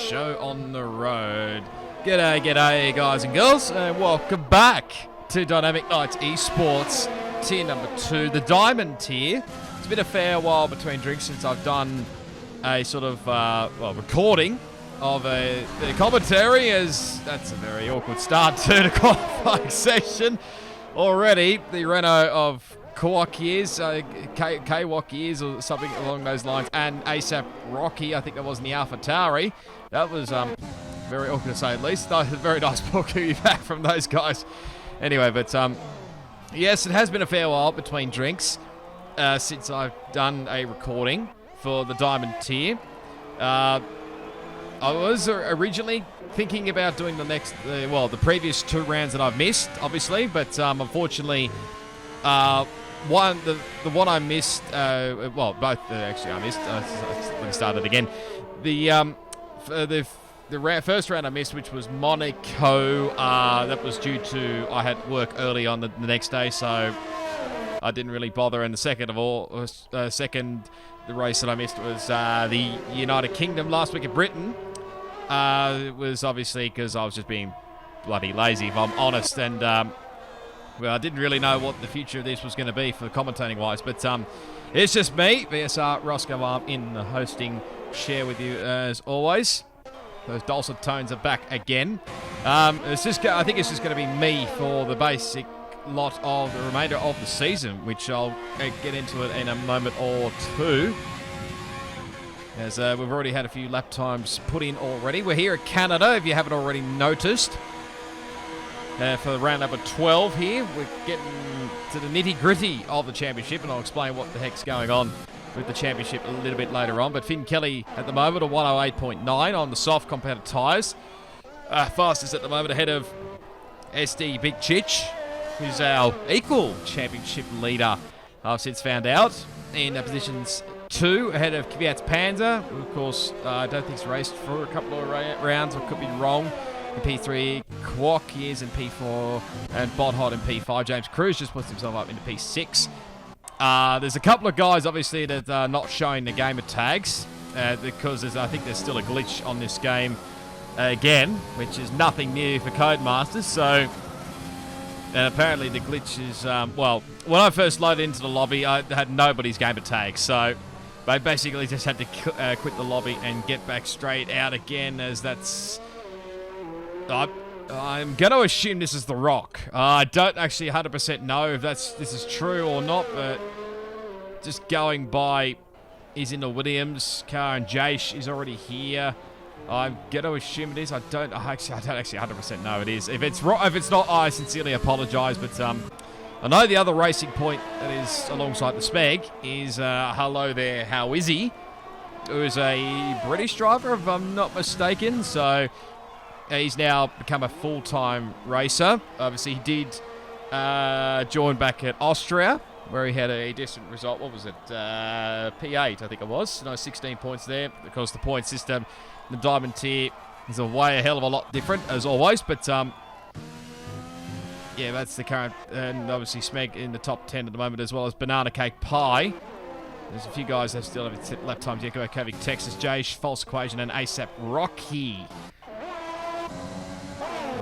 show on the road. G'day, guys and girls, and welcome back to Dynamic Nights Esports tier number 2, the Diamond tier. It's been a fair while between drinks since I've done a sort of, recording of the commentary, as that's a very awkward start to the qualifying session. Already, the Renault of Kwok years, Kwok years or something along those lines, and ASAP Rocky, I think that was in the AlphaTauri. That was very awkward to say at least. No, very nice booking back from those guys. Anyway, but yes, it has been a fair while between drinks since I've done a recording for the Diamond tier. I was originally thinking about doing the previous 2 rounds that I've missed, obviously, but unfortunately, the one I missed, both actually I missed. Let me start it again. The first round I missed, which was Monaco, that was due to I had work early on the next day, so I didn't really bother. And the race that I missed was the United Kingdom last week at Britain. It was obviously because I was just being bloody lazy, if I'm honest, and I didn't really know what the future of this was going to be for commentating wise, but it's just me, VSR Roscoe. I'm in the hosting chair with you as always. Those dulcet tones are back again. I think it's just going to be me for the basic lot of the remainder of the season, which I'll get into it in a moment or two, as we've already had a few lap times put in already. We're here at Canada, if you haven't already noticed. For round number 12 here, we're getting to the nitty-gritty of the championship, and I'll explain what the heck's going on with the championship a little bit later on. But Finn Kelly at the moment, a 108.9 on the soft compounded tyres. Fastest at the moment, ahead of SD Big Chich, who's our equal championship leader, I've since found out, in positions 2, ahead of Kvyat's Panzer, who of course I don't think he's raced for a couple of rounds, or could be wrong. In P3, Kwok is in P4, and Bodhot in P5. James Cruz just puts himself up into P6. There's a couple of guys, obviously, that are not showing the gamer tags, because I think there's still a glitch on this game again, which is nothing new for Codemasters. So, and apparently the glitch is, when I first loaded into the lobby, I had nobody's gamer tags, so I basically just had to quit the lobby and get back straight out again, as that's... I'm going to assume this is The Rock. I don't actually 100% know if this is true or not, but just going by, he's in the Williams car, and Jace is already here. I'm going to assume it is. I don't actually 100% know it is. If it's not, I sincerely apologise, but I know the other racing point that is alongside the Speg is Hello There, How Is He? Who is a British driver, if I'm not mistaken, so... He's now become a full-time racer. Obviously, he did join back at Austria, where he had a decent result. What was it? P8, I think it was. No, 16 points there. Of course, the point system, the Diamond tier, is a hell of a lot different, as always. But, yeah, that's the current... And obviously, Smeg in the top 10 at the moment, as well as Banana Cake Pie. There's a few guys that still have lap times. Yeko Kovic, Texas, Jace, False Equation, and ASAP Rocky.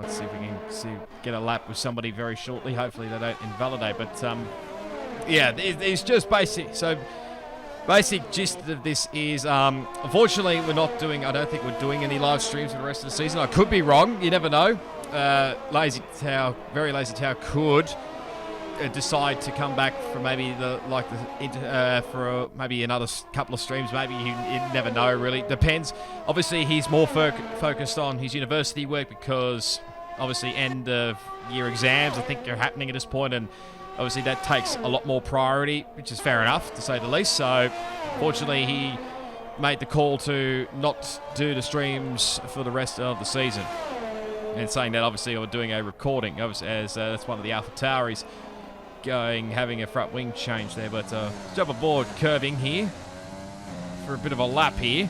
Let's see if we can get a lap with somebody very shortly. Hopefully they don't invalidate. But, yeah, it's just basic. So, basic gist of this is, unfortunately, I don't think we're doing any live streams for the rest of the season. I could be wrong. You never know. Very Lazy Tower could decide to come back for maybe maybe another couple of streams. Maybe you never know, really. Depends. Obviously, he's more focused on his university work, because obviously end of year exams I think are happening at this point, and obviously that takes a lot more priority, which is fair enough to say the least. So fortunately he made the call to not do the streams for the rest of the season, and saying that obviously we're doing a recording, obviously, as that's one of the AlphaTauris having a front wing change there. But jump aboard, curving here for a bit of a lap here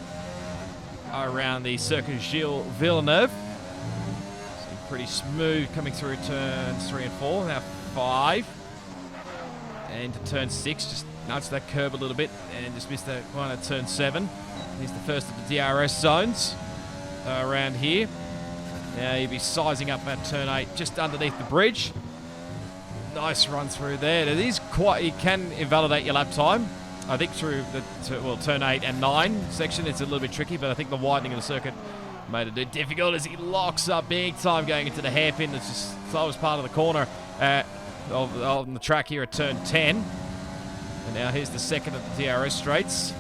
around the Circuit Gilles Villeneuve. So pretty smooth coming through turns 3 and 4. Now 5 and to turn 6, just nudged that curb a little bit and just missed that one at turn 7. Here's the first of the DRS zones around here. Now he'll be sizing up at turn 8, just underneath the bridge. Nice run through there. It is quite, you can invalidate your lap time. I think through the turn 8 and 9 section, it's a little bit tricky, but I think the widening of the circuit made it a bit difficult as he locks up big time going into the hairpin. That's just the slowest part of the corner on the track here at turn 10. And now here's the second of the DRS straights.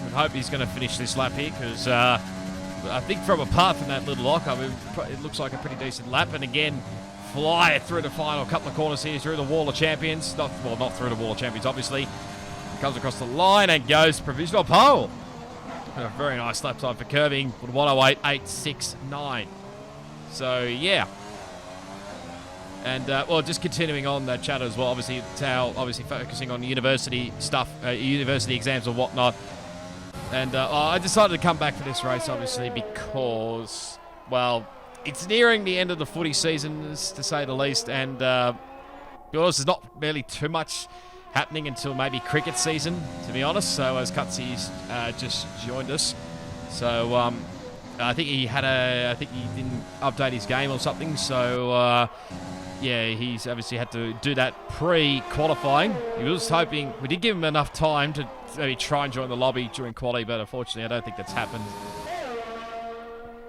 I hope he's going to finish this lap here because I think from apart from that little lock, I mean, it looks like a pretty decent lap. And again, fly it through the final couple of corners here, through the wall of champions. Not through the wall of champions, obviously. Comes across the line and goes provisional pole. And a very nice lap time for curving with 108.869. So, yeah. And, well, just continuing on that chat as well. Obviously, Tao obviously focusing on university stuff, university exams and whatnot. And I decided to come back for this race, obviously, because, well, it's nearing the end of the footy season, to say the least. And because there's not really too much happening until maybe cricket season, to be honest. So as Cutsy's just joined us, so I think he didn't update his game or something. So yeah, he's obviously had to do that pre-qualifying. He was hoping we did give him enough time to maybe try and join the lobby during quali, but unfortunately, I don't think that's happened.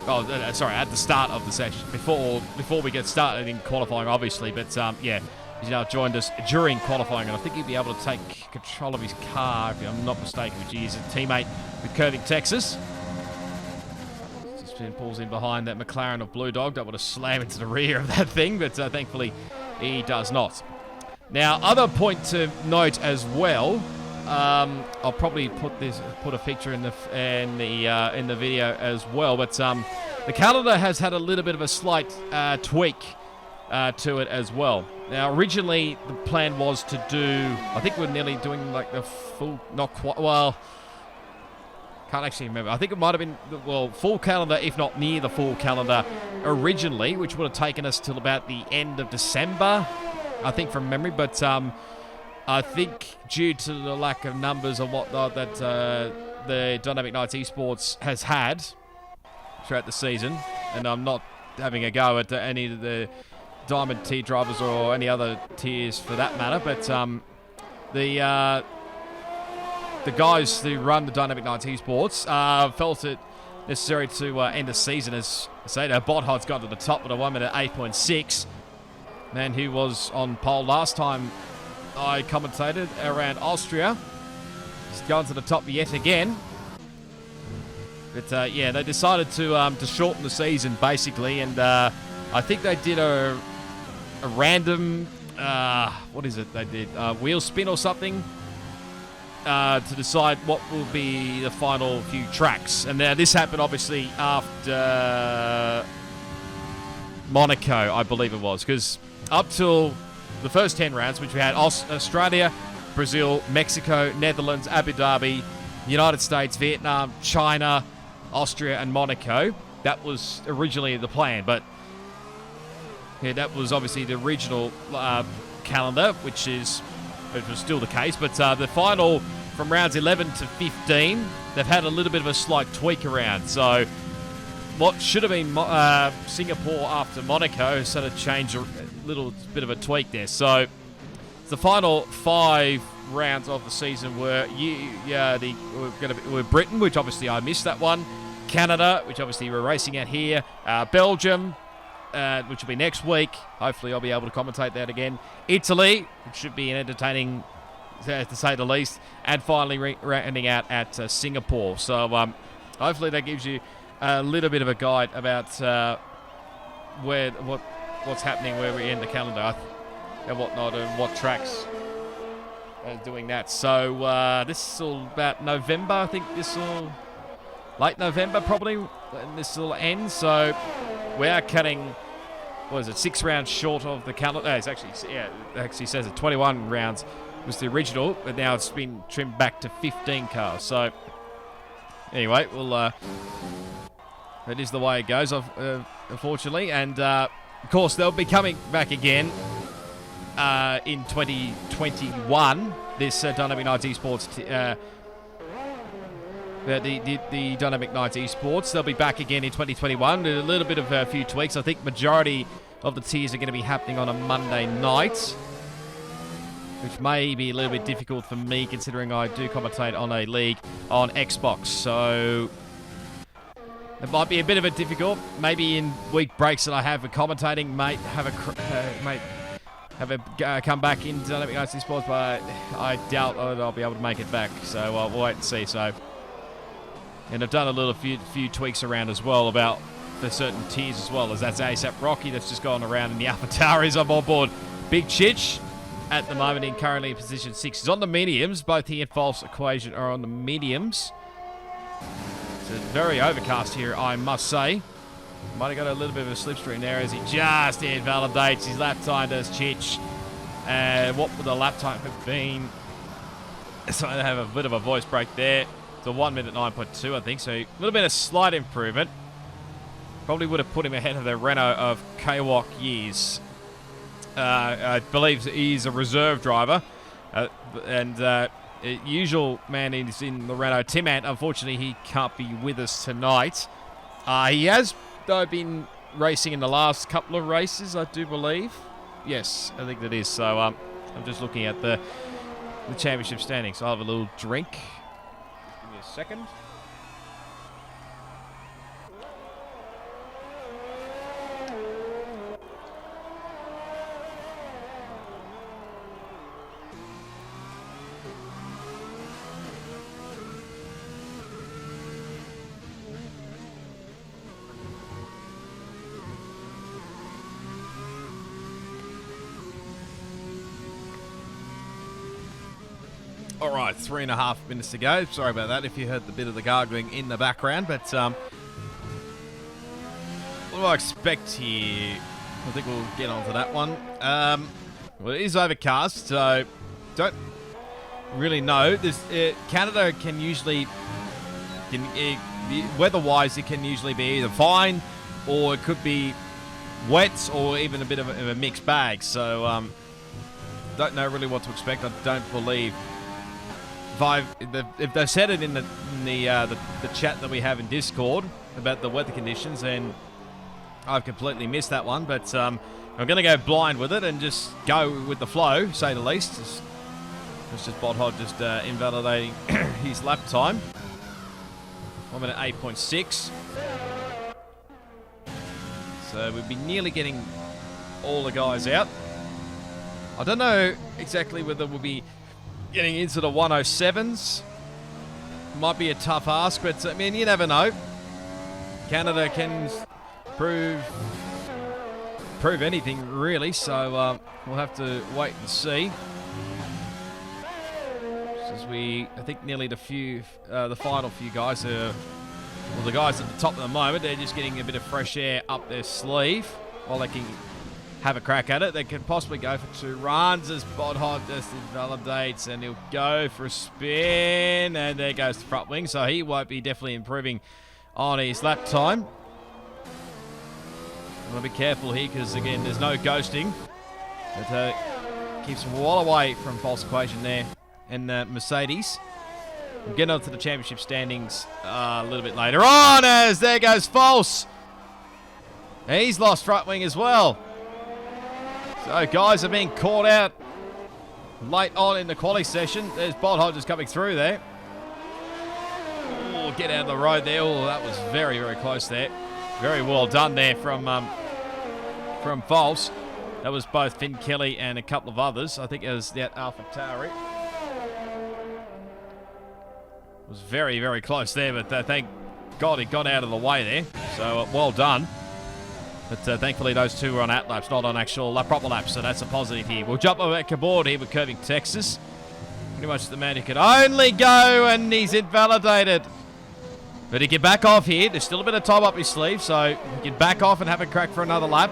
Oh, sorry, at the start of the session, before we get started in qualifying, obviously. But yeah. He's now joined us during qualifying, and I think he'll be able to take control of his car, if I'm not mistaken, which he is a teammate with Curving Texas. Just pulls in behind that McLaren of Blue Dog. Don't want to slam into the rear of that thing, but thankfully he does not. Now, other point to note as well, I'll probably put a picture in the video as well, but the calendar has had a little bit of a slight tweak to it as well. Now, originally, the plan was to do, I think we're nearly doing like the full, not quite, well, can't actually remember. I think it might have been, well, full calendar, if not near the full calendar originally, which would have taken us till about the end of December, I think, from memory. But I think due to the lack of numbers and whatnot that the Dynamic Knights Esports has had throughout the season, and I'm not having a go at any of the Diamond tier drivers or any other tiers for that matter, but the guys who run the Dynamic Knights Esports felt it necessary to end the season. As I say, Bothod's got to the top with a 1 minute 8.6. Man who was on pole last time I commentated around Austria. He's gone to the top yet again. But yeah, they decided to shorten the season basically, and I think they did a random, what is it they did? Wheel spin or something to decide what will be the final few tracks. And now this happened obviously after Monaco, I believe it was, because up till the first 10 rounds, which we had Australia, Brazil, Mexico, Netherlands, Abu Dhabi, United States, Vietnam, China, Austria, and Monaco. That was originally the plan, but yeah, that was obviously the original calendar, which was still the case. But the final from rounds 11 to 15, they've had a little bit of a slight tweak around. So what should have been Singapore after Monaco sort of changed a little bit of a tweak there. So the final 5 rounds of the season were Britain, which obviously I missed that one. Canada, which obviously we're racing at here. Belgium, which will be next week. Hopefully I'll be able to commentate that again. Italy, which should be an entertaining, to say the least. And finally rounding out at Singapore. So hopefully that gives you a little bit of a guide about what's happening, where we're in the calendar and whatnot, and what tracks are doing that. So this is all about November. I think this will... late November, probably, and this will end. So we are cutting, what is it, 6 rounds short of the calendar. It's actually, yeah, it actually says it 21 rounds was the original, but now it's been trimmed back to 15 cars. So anyway, we'll that is the way it goes, unfortunately. And of course, they'll be coming back again in 2021. This Dynamic Knights Esports the Dynamic Knights Esports. They'll be back again in 2021. A little bit of a few tweaks. I think majority of the tiers are going to be happening on a Monday night, which may be a little bit difficult for me considering I do commentate on a league on Xbox. So it might be a bit of a difficult. Maybe in week breaks that I have for commentating, come back in Dynamic Knights Esports, but I doubt I'll be able to make it back. So we'll wait and see. So, and I've done a little few tweaks around as well about the certain tiers as well, as that's ASAP Rocky that's just gone around in the Alpha Tower. Is on board Big Chich at the moment in currently in position 6. He's on the mediums. Both he and False Equation are on the mediums. It's very overcast here, I must say. Might have got a little bit of a slipstream there as he just invalidates his lap time, does Chich. What would the lap time have been? So I have a bit of a voice break there. It's a 1 minute 9.2, I think. So a little bit of slight improvement. Probably would have put him ahead of the Renault of Kwok years. I believe he's a reserve driver. Usual man is in the Renault. Tim Ant, unfortunately, he can't be with us tonight. He has, though, been racing in the last couple of races, I do believe. Yes, I think that is. So I'm just looking at the championship standings. I'll have a little drink. Give me a second. All right, 3.5 minutes to go. Sorry about that if you heard the bit of the gargling in the background, but what do I expect here? I think we'll get onto that one. Well, it is overcast, so don't really know. Canada can usually, weather-wise, it can usually be either fine or it could be wet or even a bit of a mixed bag. So don't know really what to expect. I don't believe. If they said it in the chat that we have in Discord about the weather conditions, then I've completely missed that one. But I'm going to go blind with it and just go with the flow, say the least. It's just Bot just invalidating his lap time. 1 minute 8.6. So we'd be nearly getting all the guys out. I don't know exactly whether we'll be getting into the 107s. Might be a tough ask, but I mean, you never know. Canada can prove anything, really, so we'll have to wait and see. As I think nearly the final few guys are, well, the guys at the top at the moment, they're just getting a bit of fresh air up their sleeve while they can have a crack at it. They can possibly go for 2 runs as Bodhod just invalidates, and he'll go for a spin, and there goes the front wing, so he won't be definitely improving on his lap time. I'm going to be careful here because, again, there's no ghosting. But keeps him well away from False Equation there and Mercedes. We'll get on to the championship standings a little bit later on, as there goes False. He's lost front wing as well. So guys are being caught out late on in the quali session. There's Bolt Hodges coming through there. Oh, get out of the road there. Oh, that was very, very close there. Very well done there from False. That was both Finn Kelly and a couple of others. I think it was that Alpha Tauri. It was very, very close there, but thank God it got out of the way there. So well done. But thankfully those two were on at-laps, not on actual proper laps, so that's a positive here. We'll jump back aboard here with Curving Texas. Pretty much the man who could only go, and he's invalidated. But he can back off here. There's still a bit of time up his sleeve, so he can back off and have a crack for another lap.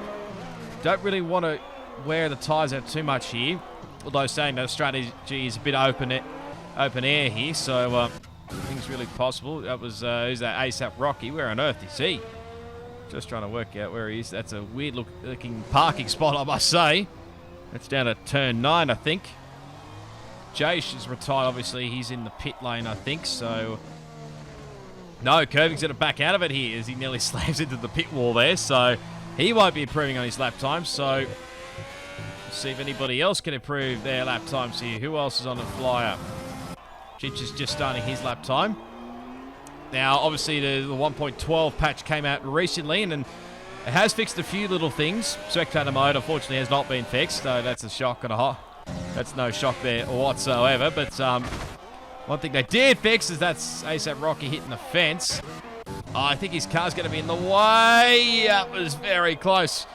Don't really want to wear the tyres out too much here, although saying the strategy is a bit open air here, so things really possible. That was who's that ASAP Rocky? Where on earth is he? Just trying to work out where he is. That's a weird looking parking spot, I must say. That's down at turn 9, I think. Jace is retired, obviously. He's in the pit lane, I think. So No, Curving's going to back out of it here as he nearly slams into the pit wall there. So he won't be improving on his lap time. So let's see if anybody else can improve their lap times here. Who else is on the flyer? Chich is just starting his lap time. Now, obviously, the 1.12 patch came out recently, and it has fixed a few little things. Spectator mode, unfortunately, has not been fixed, so that's a shock and a hot. That's no shock there whatsoever. But one thing they did fix is that's ASAP Rocky hitting the fence. Oh, I think his car's going to be in the way. That was very close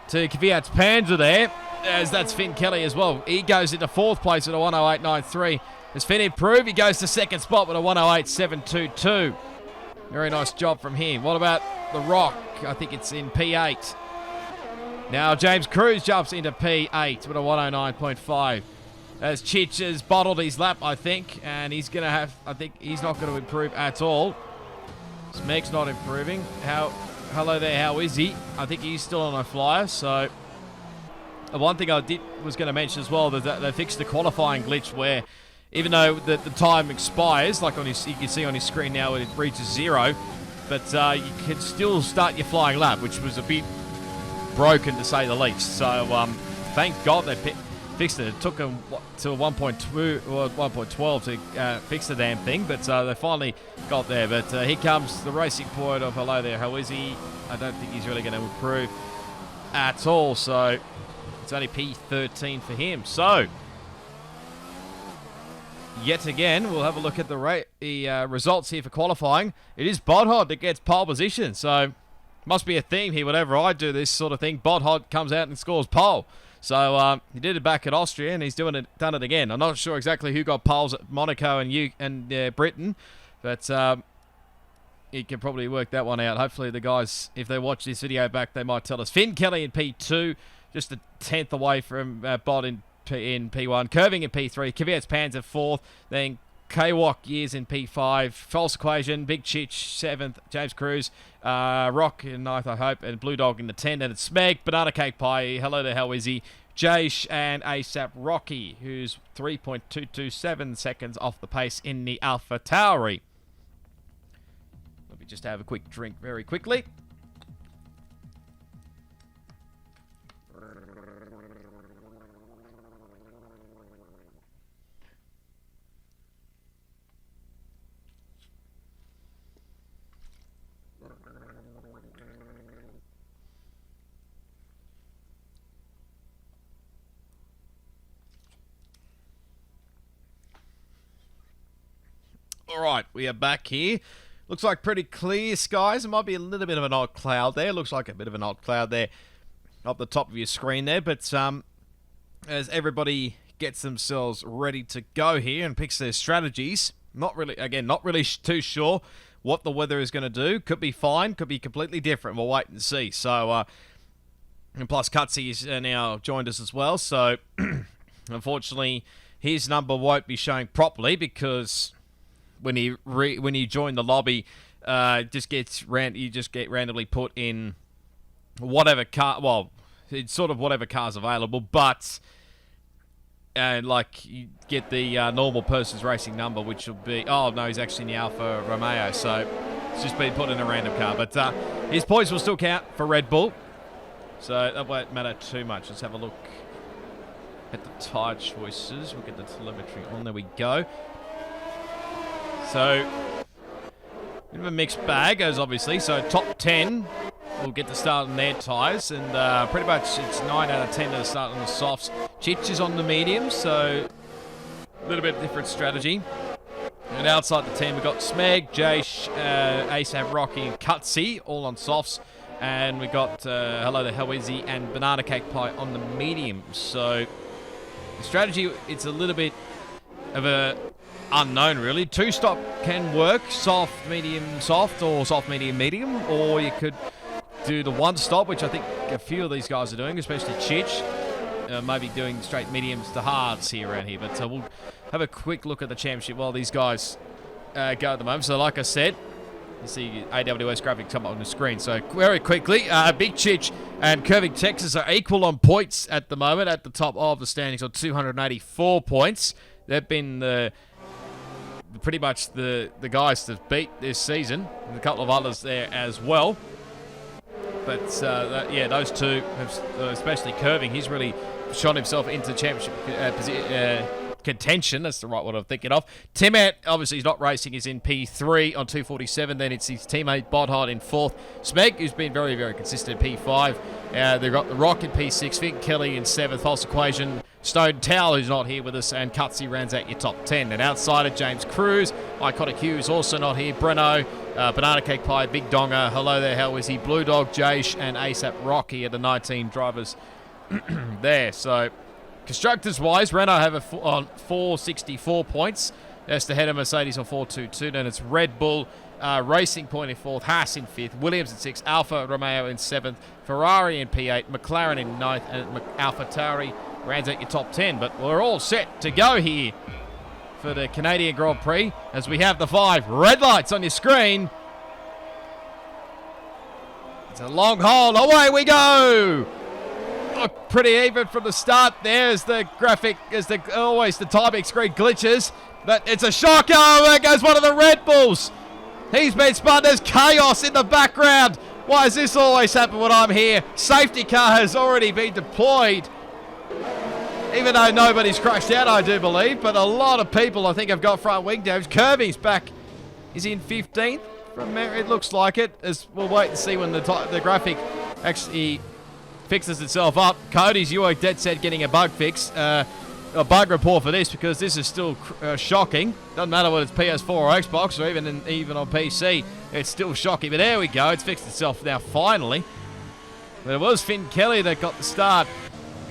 to Kvyat's Panzer there, as that's Finn Kelly as well. He goes into 4th place at a 108.93. As Finn improved, he goes to 2nd spot with a 108.722. Very nice job from him. What about The Rock? I think it's in P8. Now James Cruz jumps into P8 with a 109.5. As Chich has bottled his lap, I think, and he's going to have, I think he's not going to improve at all. Smeg's not improving. Hello there, how is he? I think he's still on a flyer, so one thing I was going to mention as well, that they fixed the qualifying glitch where even though the time expires, like you can see on his screen now, it reaches 0, but you can still start your flying lap, which was a bit broken to say the least. So thank God they fixed it. It took them to 1.2 or 1.12 to fix the damn thing, but they finally got there. But here comes the racing point of hello there, how is he? I don't think he's really going to improve at all, so it's only P13 for him. So yet again, we'll have a look at the results here for qualifying. It is Bodhod that gets pole position, so must be a theme here. Whenever I do this sort of thing, Bodhod comes out and scores pole. So he did it back at Austria, and he's done it again. I'm not sure exactly who got poles at Monaco and Britain, but you can probably work that one out. Hopefully the guys, if they watch this video back, they might tell us. Finn Kelly in P2, just a 10th away from Bod in P1, Curving in P3, Kvyat's Panzer 4th, then Kwok Years in P5, False Equation, Big Chich 7th, James Cruz, Rock in 9th, I hope, and Blue Dog in the 10th, and it's Smeg, Banana Cake Pie, hello there, how is he? Jaysh and ASAP Rocky, who's 3.227 seconds off the pace in the Alpha Tauri. Let me just have a quick drink very quickly. All right, we are back here. Looks like pretty clear skies. There might be a little bit of an odd cloud there. Looks like a bit of an odd cloud there up the top of your screen there. But as everybody gets themselves ready to go here and picks their strategies, not really too sure what the weather is going to do. Could be fine, could be completely different. We'll wait and see. So, and plus Cutsy is now joined us as well. So, unfortunately, his number won't be showing properly because when you join the lobby, you just get randomly put in whatever car. Well, it's sort of whatever car's available, but like you get the normal person's racing number, which will be he's actually in the Alfa Romeo, so it's just been put in a random car. But his points will still count for Red Bull, so that won't matter too much. Let's have a look at the tyre choices. We'll get the telemetry on. There we go. So, bit of a mixed bag, as obviously. So, top 10 will get to start on their tyres, and pretty much it's 9 out of 10 that start on the softs. Chich is on the mediums, so a little bit different strategy. And outside the team, we've got Smeg, Jaysh, ASAP Rocky, and Cutsy, all on softs. And we've got Hello the Hell Izzy and Banana Cake Pie on the mediums. So, the strategy, it's a little bit of a unknown, really. Two-stop can work, soft, medium, soft, or soft, medium, medium, or you could do the one-stop, which I think a few of these guys are doing, especially Chich. Maybe doing straight mediums to hards here around here, but we'll have a quick look at the championship while these guys go at the moment. So, like I said, you see AWS graphic come up on the screen. So, very quickly, Big Chich and Curving Texas are equal on points at the moment at the top of the standings on 284 points. They've been pretty much the guys to beat this season. And a couple of others there as well. But, yeah, those two, especially Curving, he's really shot himself into championship contention. That's the right one I'm thinking of. Timat, obviously, he's not racing. He's in P3 on 247. Then it's his teammate Bodhard in 4th. Smeg, who's been very, very consistent in P5. They've got The Rock in P6. Finn Kelly in 7th. False Equation. Stone Towel, who's not here with us. And Cutsy rounds out your top 10. And outside of James Cruz, Iconic Hugh is also not here. Breno, Banana Cake Pie, Big Donga. Hello there, how is he? Blue Dog, Jace, and ASAP Rocky are the 19 drivers there. So, constructors-wise, Renault have on 464 points. That's the head of Mercedes on 422. Then it's Red Bull, Racing Point in 4th, Haas in 5th, Williams in 6th, Alfa Romeo in 7th, Ferrari in P8, McLaren in 9th, and Alfa Tauri rounds out your top 10. But we're all set to go here for the Canadian Grand Prix as we have the 5 red lights on your screen. It's a long haul. Away we go. Look pretty even from the start. There's the graphic, as always the timing screen glitches, but it's a shocker. There goes one of the Red Bulls. He's been spun. There's chaos in the background. Why does this always happen when I'm here? Safety car has already been deployed, even though nobody's crashed out, I do believe, but a lot of people I think have got front wing damage. Kirby's back. Is he in 15th? From there, it looks like it. As we'll wait and see when the graphic actually fixes itself up. Cody's you are dead set getting a bug fix, a bug report for this, because this is still shocking. Doesn't matter whether it's PS4 or Xbox or even on PC, it's still shocking. But there we go, it's fixed itself now finally. But it was Finn Kelly that got the start.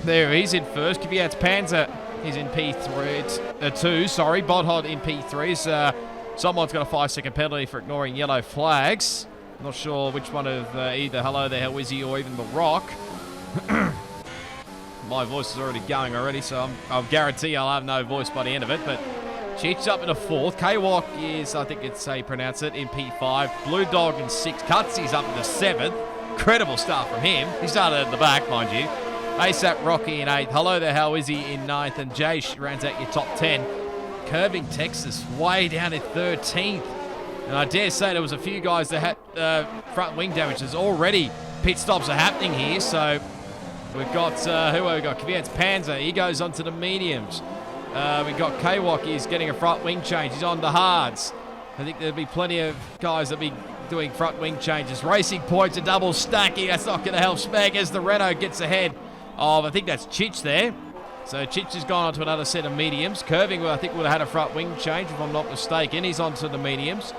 There, he's in first. Kvyat's Panzer, he's in P3, 2, sorry. Bodhod in P3. Someone's got a 5-second penalty for ignoring yellow flags. Not sure which one of either Hello There, How Is He, or even The Rock. My voice is already going already, so I'll guarantee I'll have no voice by the end of it. But Cheech up in a 4th. K-Walk is, I think it's how you pronounce it, in P5. Blue Dog in 6th. Cutsy's up in the 7th. Incredible start from him. He started at the back, mind you. ASAP Rocky in 8th. Hello There, How Is He in 9th. And Jay rounds out your top 10. Curving Texas way down at 13th. And I dare say there was a few guys that had front wing damages already. Pit stops are happening here, so we've got, who have we got? Kvyat's Panzer, he goes on to the mediums. We've got K-Walk, he's getting a front wing change. He's on the hards. I think there'll be plenty of guys that'll be doing front wing changes. Racing Points, a double stacking. That's not going to help Spag as the Renault gets ahead of, I think that's Chich there. So Chich has gone on to another set of mediums. Curving, I think, would have had a front wing change, if I'm not mistaken. He's on to the mediums.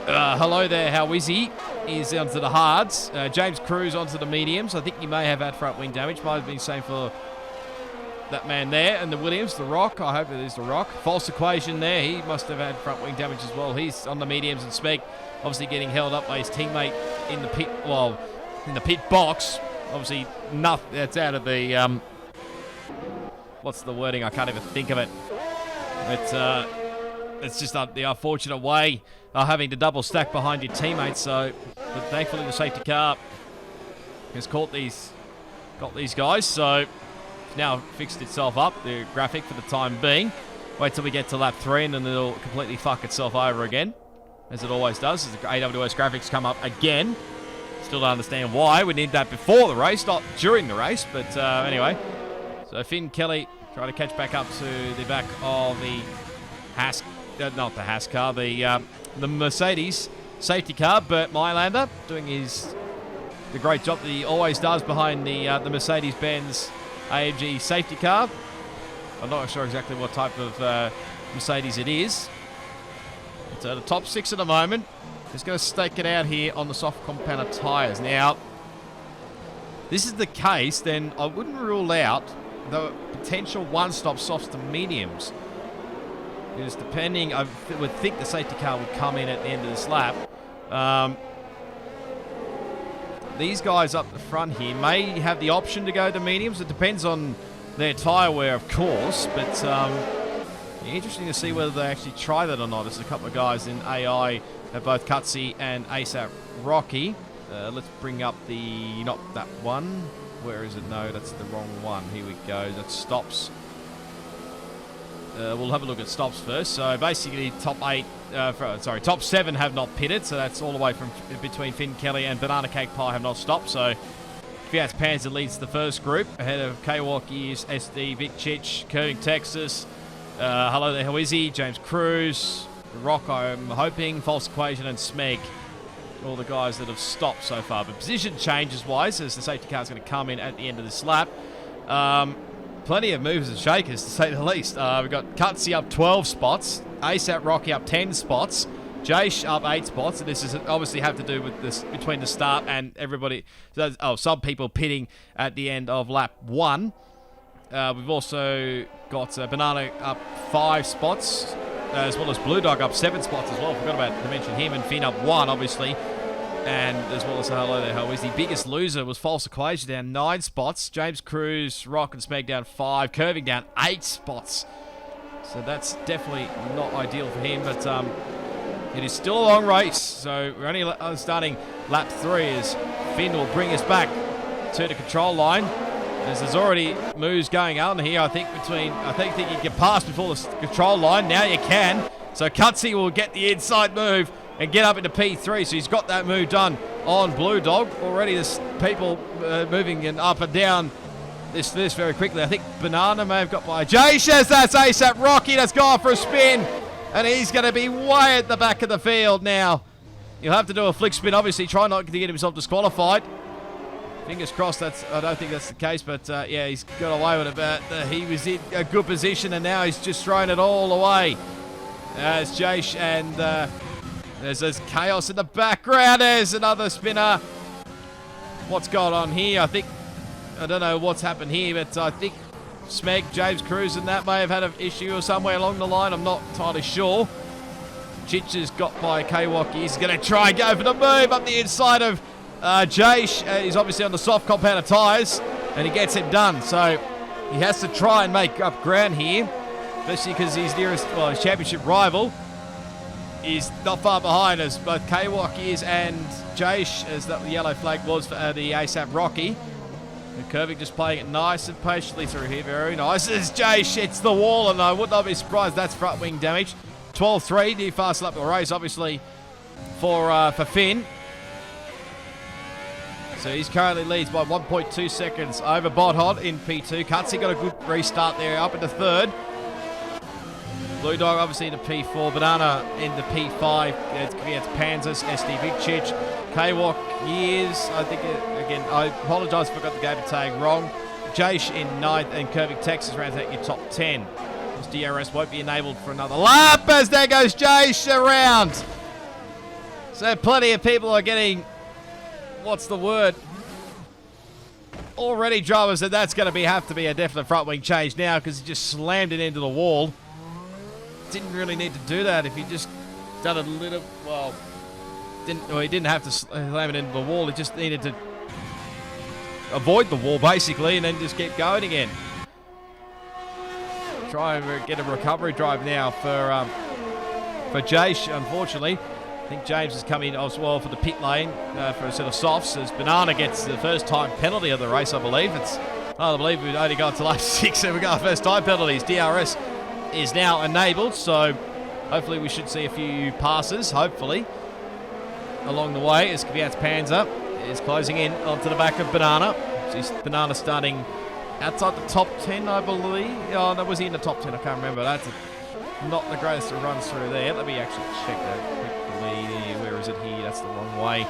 Hello There, How Is He? He's onto the hards. James Cruz onto the mediums. I think he may have had front wing damage. Might have been same for that man there. And the Williams, The Rock. I hope it is The Rock. False Equation there. He must have had front wing damage as well. He's on the mediums, and Speg obviously getting held up by his teammate in the pit. Well, in the pit box. Obviously, nothing. That's out of the. What's the wording? I can't even think of it. It's just the unfortunate way of having to double stack behind your teammates. So, but thankfully the safety car has got these guys. So it's now fixed itself up, the graphic, for the time being. Wait till we get to lap 3 and then it'll completely fuck itself over again, as it always does, as the AWS graphics come up again. Still don't understand why. We need that before the race, not during the race. But anyway, so Finn Kelly trying to catch back up to the back of the Haas, not the Haas car, the Mercedes safety car. Bert Mylander doing the great job that he always does behind the Mercedes-Benz AMG safety car. I'm not sure exactly what type of Mercedes it is. It's at the top 6 at the moment. Just going to stake it out here on the soft compounder tyres. Now, this is the case, then I wouldn't rule out the potential one-stop softs to mediums. Because depending, I would think the safety car would come in at the end of this lap. These guys up the front here may have the option to go to mediums. It depends on their tyre wear, of course, but interesting to see whether they actually try that or not. There's a couple of guys in AI, both Cutsy and ASAP Rocky. Let's bring up the, not that one. Where is it? No, that's the wrong one. Here we go. That stops. we'll have a look at stops first. So basically, top 7 have not pitted. So that's all the way from between Finn Kelly and Banana Cake Pie have not stopped. So Fiat's Panzer leads the first group ahead of K-Walk Years, SD, Vic Chich, Curving Texas. Hello there, how is he? James Cruz, Rock, I'm hoping, False Equation, and Smeg. All the guys that have stopped so far. But position changes wise, as the safety car is going to come in at the end of this lap. Plenty of movers and shakers, to say the least. We've got Cutsy up 12 spots, ASAP Rocky up 10 spots, Jaish up 8 spots, and this is obviously have to do with this between the start and everybody. Some people pitting at the end of lap 1. We've also got Banana up 5 spots, as well as Blue Dog up 7 spots as well. Forgot about to mention him, and Finn up 1, obviously. And as well as hello there, how is the biggest loser was False Equation down 9 spots. James Cruz, Rock and Smeg down 5. Curving down 8 spots. So that's definitely not ideal for him, but it is still a long race. So we're only starting lap 3 as Finn will bring us back to the control line. As there's already moves going on here, I think you can get past before the control line. Now you can. So Cutsy will get the inside move and get up into P3. So he's got that move done on Blue Dog. Already there's people moving and up and down this very quickly. I think Banana may have got by. Jay says that's ASAP Rocky. That's gone for a spin. And he's going to be way at the back of the field now. He'll have to do a flick spin. Obviously, try not to get himself disqualified. Fingers crossed. I don't think that's the case, but yeah, he's got away with it. But he was in a good position, and now he's just thrown it all away. As Jaish and there's chaos in the background. There's another spinner. What's going on here? I don't know what's happened here, but I think Smeg, James Cruz, and that may have had an issue or somewhere along the line. I'm not entirely sure. Chich has got by K-Walk. He's going to try and go for the move up the inside of Jaish. He's obviously on the soft compound tyres, and he gets it done. So he has to try and make up ground here, especially because his his championship rival is not far behind as both K-Walk is and Jaish, as that yellow flag was for the ASAP Rocky. And Curving just playing it nice and patiently through here. Very nice as Jaish hits the wall, and I would not be surprised that's front wing damage. 12-3, the fast lap of the race, obviously, for Finn. So he's currently leads by 1.2 seconds over Bodhod in P2. Cutsy got a good restart there, up into third. Blue Dog obviously into P4. Banana into P5. It's Panzers, SD Big Chich. K-Walk Years. I think, again, I apologise if I got the gamer tag wrong. Jaish in 9th and Curving Texas rounds out your top 10. This DRS won't be enabled for another lap as there goes Jaish around. So plenty of people are getting, what's the word? Already drivers said that's going to have to be a definite front wing change now because he just slammed it into the wall. Didn't really need to do that if he just done a little, he didn't have to slam it into the wall. He just needed to avoid the wall basically and then just keep going again. Try and get a recovery drive now for Jaish, unfortunately. I think James has come in as well for the pit lane for a set of softs as Banana gets the first time penalty of the race, I believe. I believe we've only got to lap 6 and we got our first time penalties. DRS is now enabled, so hopefully we should see a few passes, hopefully, along the way as Kvyat's Panzer is closing in onto the back of Banana. So Banana starting outside the top 10, I believe. Oh, no, was he in the top 10? I can't remember. That's not the greatest of runs through there. Let me actually check that quickly. Where is it here? That's the wrong way.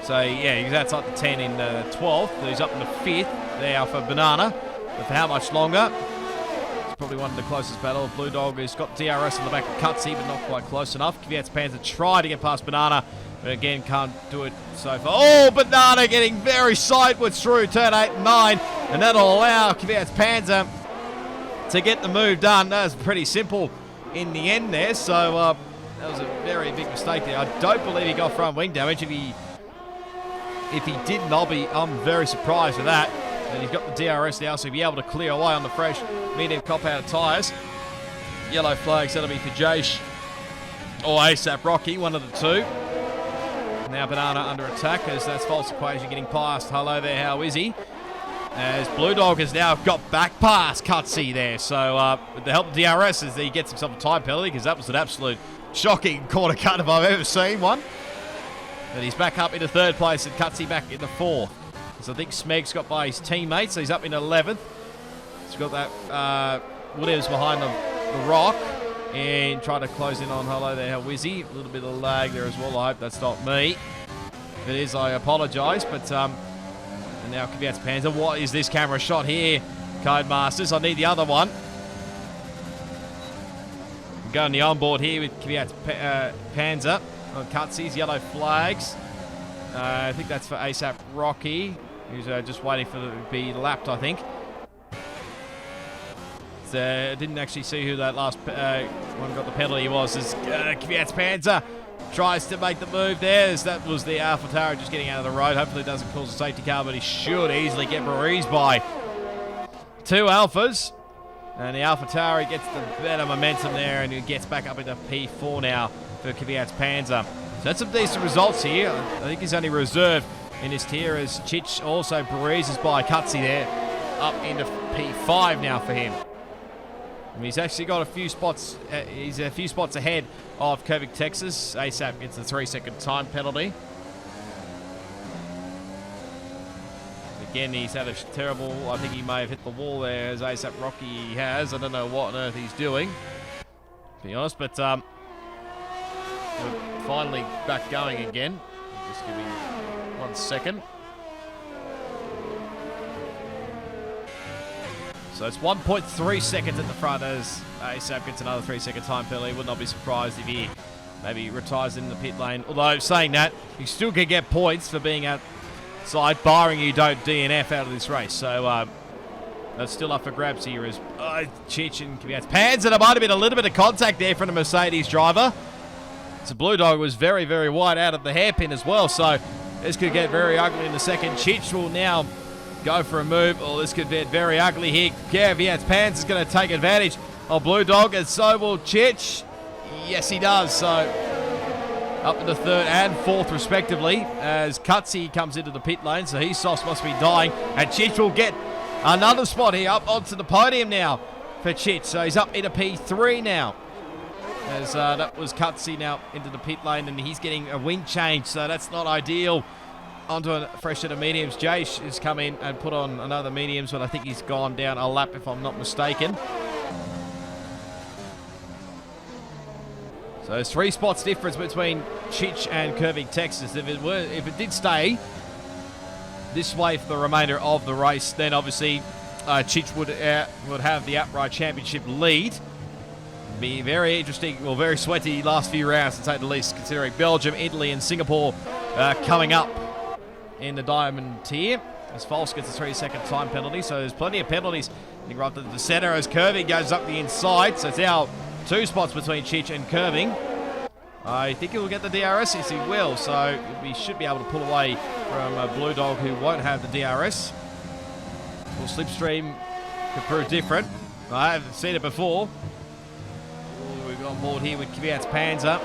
So, yeah, he's outside the 10 in 12th. He's up in the 5th there for Banana. But for how much longer? It's probably one of the closest battles. Blue Dog has got DRS on the back of Cutsy, but not quite close enough. Kvyat's Panzer try to get past Banana, but again, can't do it so far. Oh, Banana getting very sideways through turn 8 and 9, and that'll allow Kvyat's Panzer to get the move done. That was pretty simple in the end there, so that was a very big mistake there. I don't believe he got front wing damage. If he didn't, I'm very surprised with that. And he's got the DRS now, so he'll be able to clear away on the fresh medium compound tyres. Yellow flags, that'll be for Jaish or ASAP Rocky, one of the two. Now Banana under attack as that's False Equation getting past. Hello there, how is he? as Blue Dog has now got back past Cutsy there. So with the help of DRS, as he gets himself a time penalty, because that was an absolute shocking corner cut if I've ever seen one. But he's back up into third place and Cutsy back into fourth. So I think Smeg's got by his teammates, so he's up in 11th. He's got that Williams behind the rock and trying to close in on hello there, Wizzy. A little bit of lag there as well. I hope that's not me. If it is, I apologise. But and now Kvyat's Panzer. What is this camera shot here, Codemasters? I need the other one. I'm going the onboard here with Kvyat's Panzer on Cutsy's yellow flags. I think that's for ASAP Rocky, who's just waiting for it to be lapped, I think. I didn't actually see who that last one got the penalty was. As Kvyat's Panzer tries to make the move there. That was the AlphaTauri just getting out of the road. Hopefully it doesn't cause a safety car, but he should easily get breezed by two Alphas. And the AlphaTauri gets the better momentum there, and he gets back up into P4 now for Kvyat's Panzer. So that's some decent results here. I think he's only reserved in his tier as Chich also breezes by Cutsy there, up into P5 now for him. And he's actually got a few spots. He's a few spots ahead of Kovic, Texas. ASAP gets the 3-second time penalty. Again, he's had a terrible. I think he may have hit the wall there, as ASAP Rocky has. I don't know what on earth he's doing, to be honest. But we're finally back going again. Just give me 1 second. So it's 1.3 seconds at the front as ASAP gets another 3-second time penalty. Would not be surprised if he maybe retires in the pit lane. Although, saying that, you still can get points for being outside, barring you don't DNF out of this race. So that's still up for grabs here as Chich and Kvyat's Panzer. There might have been a little bit of contact there from the Mercedes driver. So Blue Dog was very, very wide out of the hairpin as well. So this could get very ugly in the second. Chich will now go for a move. Oh, this could get very ugly here. Kvyat's Panzer is going to take advantage of Blue Dog, and so will Chich. Yes, he does. So up into third and fourth, respectively, as Cutsy comes into the pit lane. So his sauce must be dying, and Chich will get another spot here up onto the podium now for Chich. So he's up into P3 now, as that was Cutsy now into the pit lane, and he's getting a wing change, so that's not ideal. Onto a fresh set of mediums. Jace has come in and put on another mediums, but I think he's gone down a lap if I'm not mistaken. So there's 3 spots difference between Chich and Kovic, Texas. If it did stay this way for the remainder of the race, then obviously Chich would have the outright championship lead. Be very interesting, well, very sweaty last few rounds to say the least, considering Belgium, Italy, and Singapore coming up in the diamond tier, as False gets a 3-second time penalty. So there's plenty of penalties right up to the center as Curving goes up the inside. So it's now 2 spots between Chich and Curving. I think he will get the DRS. Yes, he will. So we should be able to pull away from Blue Dog, who won't have the DRS. Well, Slipstream could prove different. I haven't seen it before. Ooh, we've got on board here with Kvyat's Panzer.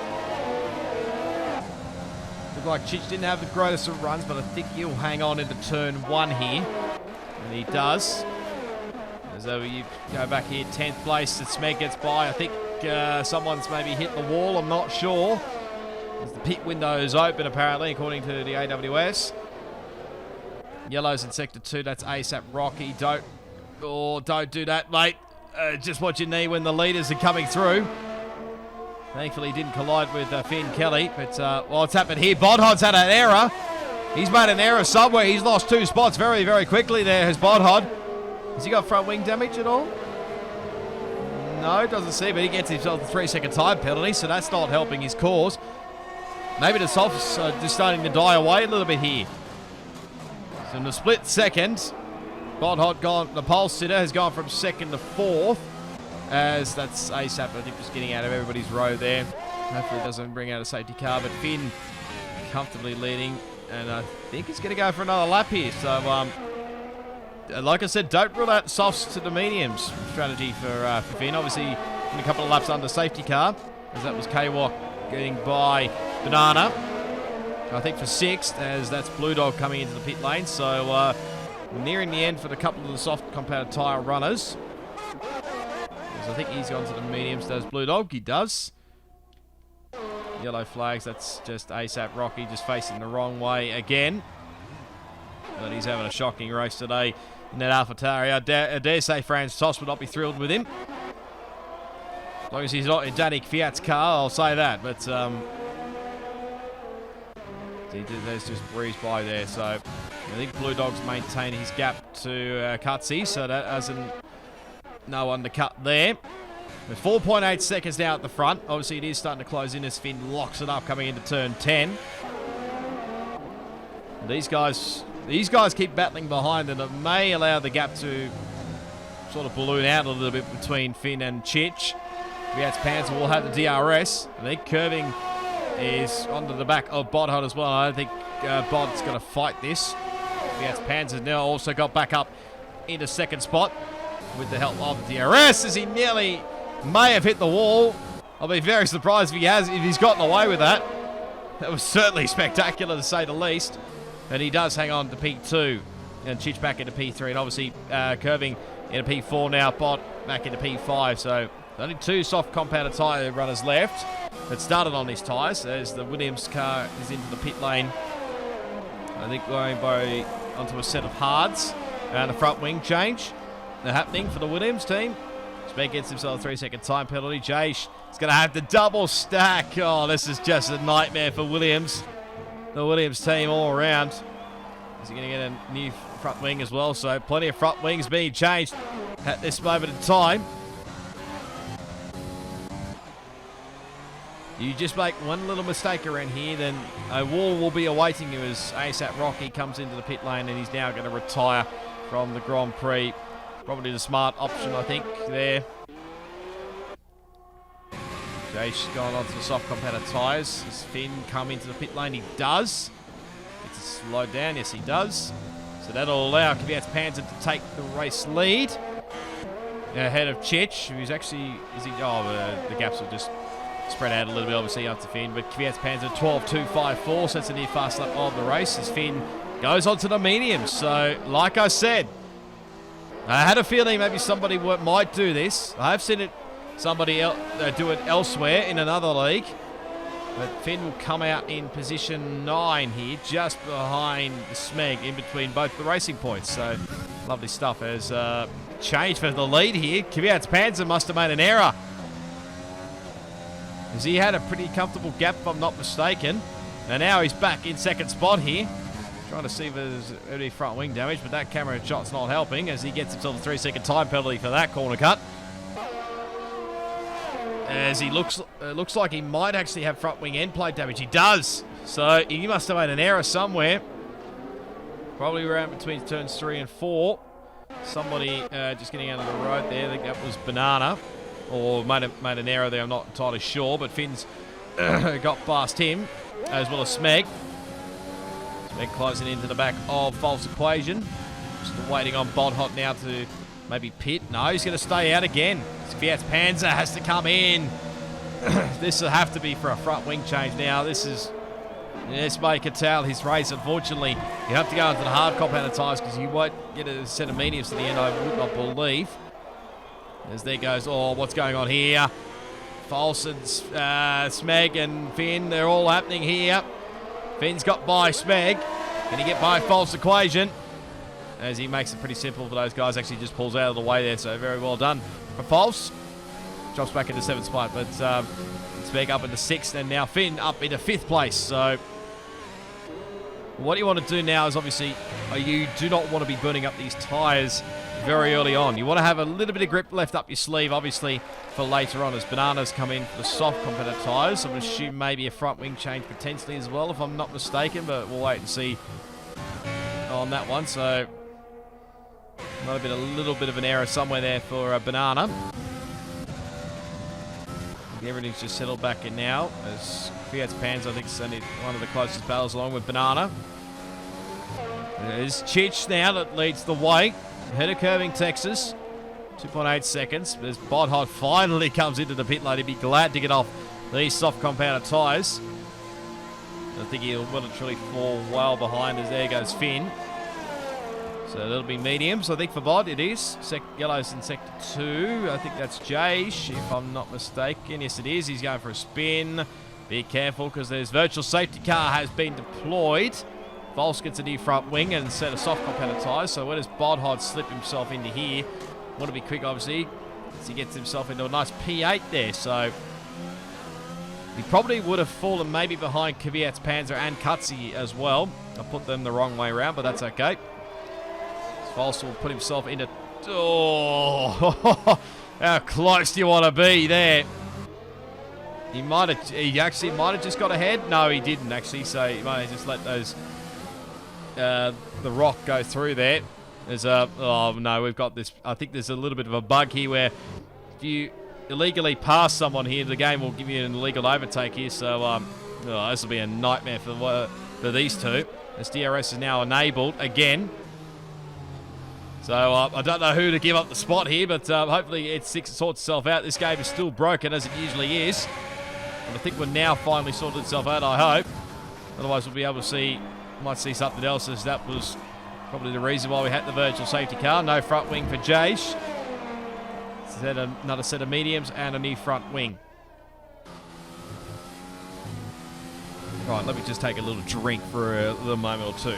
Looked like Chich didn't have the greatest of runs, but I think he'll hang on into turn 1 here. And he does. As though you go back here, 10th place, and Smeg gets by. I think someone's maybe hit the wall, I'm not sure. As the pit window is open, apparently, according to the AWS. Yellow's in Sector 2, that's ASAP Rocky. Don't do that, mate. Just what you need when the leaders are coming through. Thankfully, he didn't collide with Finn Kelly, but what's happened here? Bodhod's had an error. He's made an error somewhere. He's lost 2 spots very, very quickly there, has Bodhod. Has he got front wing damage at all? No, doesn't seem, but he gets himself a 3-second time penalty, so that's not helping his cause. Maybe the softs are just starting to die away a little bit here. So in the split second, Bodhod gone, the pole sitter has gone from 2nd to 4th. As that's ASAP, I think, just getting out of everybody's row there. Hopefully it doesn't bring out a safety car, but Finn comfortably leading, and I think he's going to go for another lap here. So, like I said, don't rule out softs to the mediums strategy for Finn. Obviously, in a couple of laps under safety car, as that was K-Walk getting by Banana. I think for 6th, as that's Blue Dog coming into the pit lane. So, nearing the end for the couple of the soft compounded tyre runners. I think he's gone to the mediums. Does Blue Dog? He does. Yellow flags. That's just ASAP Rocky just facing the wrong way again. But he's having a shocking race today in that AlphaTauri. I dare say Franz Tost would not be thrilled with him. As long as he's not in Danny Kvyat's car, I'll say that. But there's just breezed by there. So I think Blue Dog's maintaining his gap to Cutsy, so that hasn't no undercut there. With 4.8 seconds now at the front. Obviously, it is starting to close in as Finn locks it up coming into turn 10. And these guys keep battling behind, and it may allow the gap to sort of balloon out a little bit between Finn and Chich. Kvyat's Panzer will have the DRS. I think curving is onto the back of Bodhot as well. I don't think Bod's going to fight this. Kvyat's Panzer now also got back up into second spot with the help of the DRS as he nearly may have hit the wall. I'll be very surprised if he's gotten away with that. That was certainly spectacular to say the least. And he does hang on to P2 and Chich back into P3, and obviously curving into P4 now, Bod back into P5. So only two soft compounded tyre runners left that started on these tyres as the Williams car is into the pit lane. I think going onto a set of hards and a front wing change happening for the Williams team. Speck gets himself a 3-second time penalty. Jace is going to have the double stack. Oh, this is just a nightmare for Williams. The Williams team all around. Is he going to get a new front wing as well? So plenty of front wings being changed at this moment in time. You just make one little mistake around here, then a wall will be awaiting you as ASAP Rocky comes into the pit lane, and he's now going to retire from the Grand Prix. Probably the smart option, I think, there. Jace gone onto the soft compounded tyres. Does Finn come into the pit lane? He does. Gets to slow down. Yes, he does. So that'll allow Kvyat's Panzer to take the race lead ahead of Chich, who's actually... the gaps will just spread out a little bit, obviously, after Finn. But Kvyat's Panzer 12.254, so that's a near fast lap of the race as Finn goes on to the mediums. So, like I said, I had a feeling maybe somebody might do this. I have seen somebody do it elsewhere in another league. But Finn will come out in position 9 here, just behind the Smeg, in between both the racing points. So, lovely stuff as change for the lead here. Kvyat's Panzer must have made an error, as he had a pretty comfortable gap, if I'm not mistaken. And now he's back in second spot here. Trying to see if there's any front wing damage, but that camera shot's not helping as he gets himself a 3-second time penalty for that corner cut. As he looks like he might actually have front wing end plate damage. He does. So he must have made an error somewhere. Probably around between turns 3 and 4. Somebody just getting out of the road there. I think that was Banana. Or made an error there, I'm not entirely sure. But Finn's got past him, as well as Smeg. Smeg closing into the back of False Equation. Just waiting on Bodhot now to maybe pit. No, he's going to stay out again. Kvyat's Panzer has to come in. This will have to be for a front wing change now. This may curtail his race, unfortunately. You have to go into the hard compounded tyres because you won't get a set of mediums to the end, I would not believe. As there goes, what's going on here? False and Smeg and Finn, they're all happening here. Finn's got by Smeg. Can he get by False Equation? As he makes it pretty simple for those guys, actually just pulls out of the way there, so very well done for False. Drops back into 7th spot, but Smeg up into 6th, and now Finn up into 5th place. So what you want to do now is obviously you do not want to be burning up these tyres very early on. You want to have a little bit of grip left up your sleeve, obviously, for later on as Bananas come in for the soft compounded tyres. I'm going to assume maybe a front wing change potentially as well, if I'm not mistaken, but we'll wait and see on that one. So might have been a little bit of an error somewhere there for a Banana. Everything's just settled back in now as Kvyat's Panzer, I think, is only one of the closest battles along with Banana. There's Chich now that leads the way. Ahead of curving Texas. 2.8 seconds. As Bodhot finally comes into the pit lane, he'd be glad to get off these soft compounded tyres. I think he'll well and truly fall well behind as there goes Finn. So So that'll be mediums, I think, for Bod. It is. Yellow's in sector 2. I think that's Jace, if I'm not mistaken. Yes, it is. He's going for a spin. Be careful, because there's virtual safety car has been deployed. Volks gets a new front wing and set a soft compounded tyre. So where does Bodhod slip himself into here? Want to be quick, obviously, as he gets himself into a nice P8 there. So he probably would have fallen maybe behind Kvyat's Panzer and Kutsi as well. I put them the wrong way around, but that's okay. Volks will put himself into... Oh, how close do you want to be there? He actually might have just got ahead. No, he didn't actually. So he might have just let those the rock go through there. There's a oh no, we've got this. I think there's a little bit of a bug here where if you illegally pass someone here, the game will give you an illegal overtake here. So this will be a nightmare for these two. This DRS is now enabled again. So I don't know who to give up the spot here, but hopefully it sorts itself out. This game is still broken as it usually is. And I think we're now finally sorted itself out, I hope. Otherwise we'll be able to might see something else, as that was probably the reason why we had the virtual safety car. No front wing for Jace. Another set of mediums and a new front wing. Right, let me just take a little drink for a little moment or two.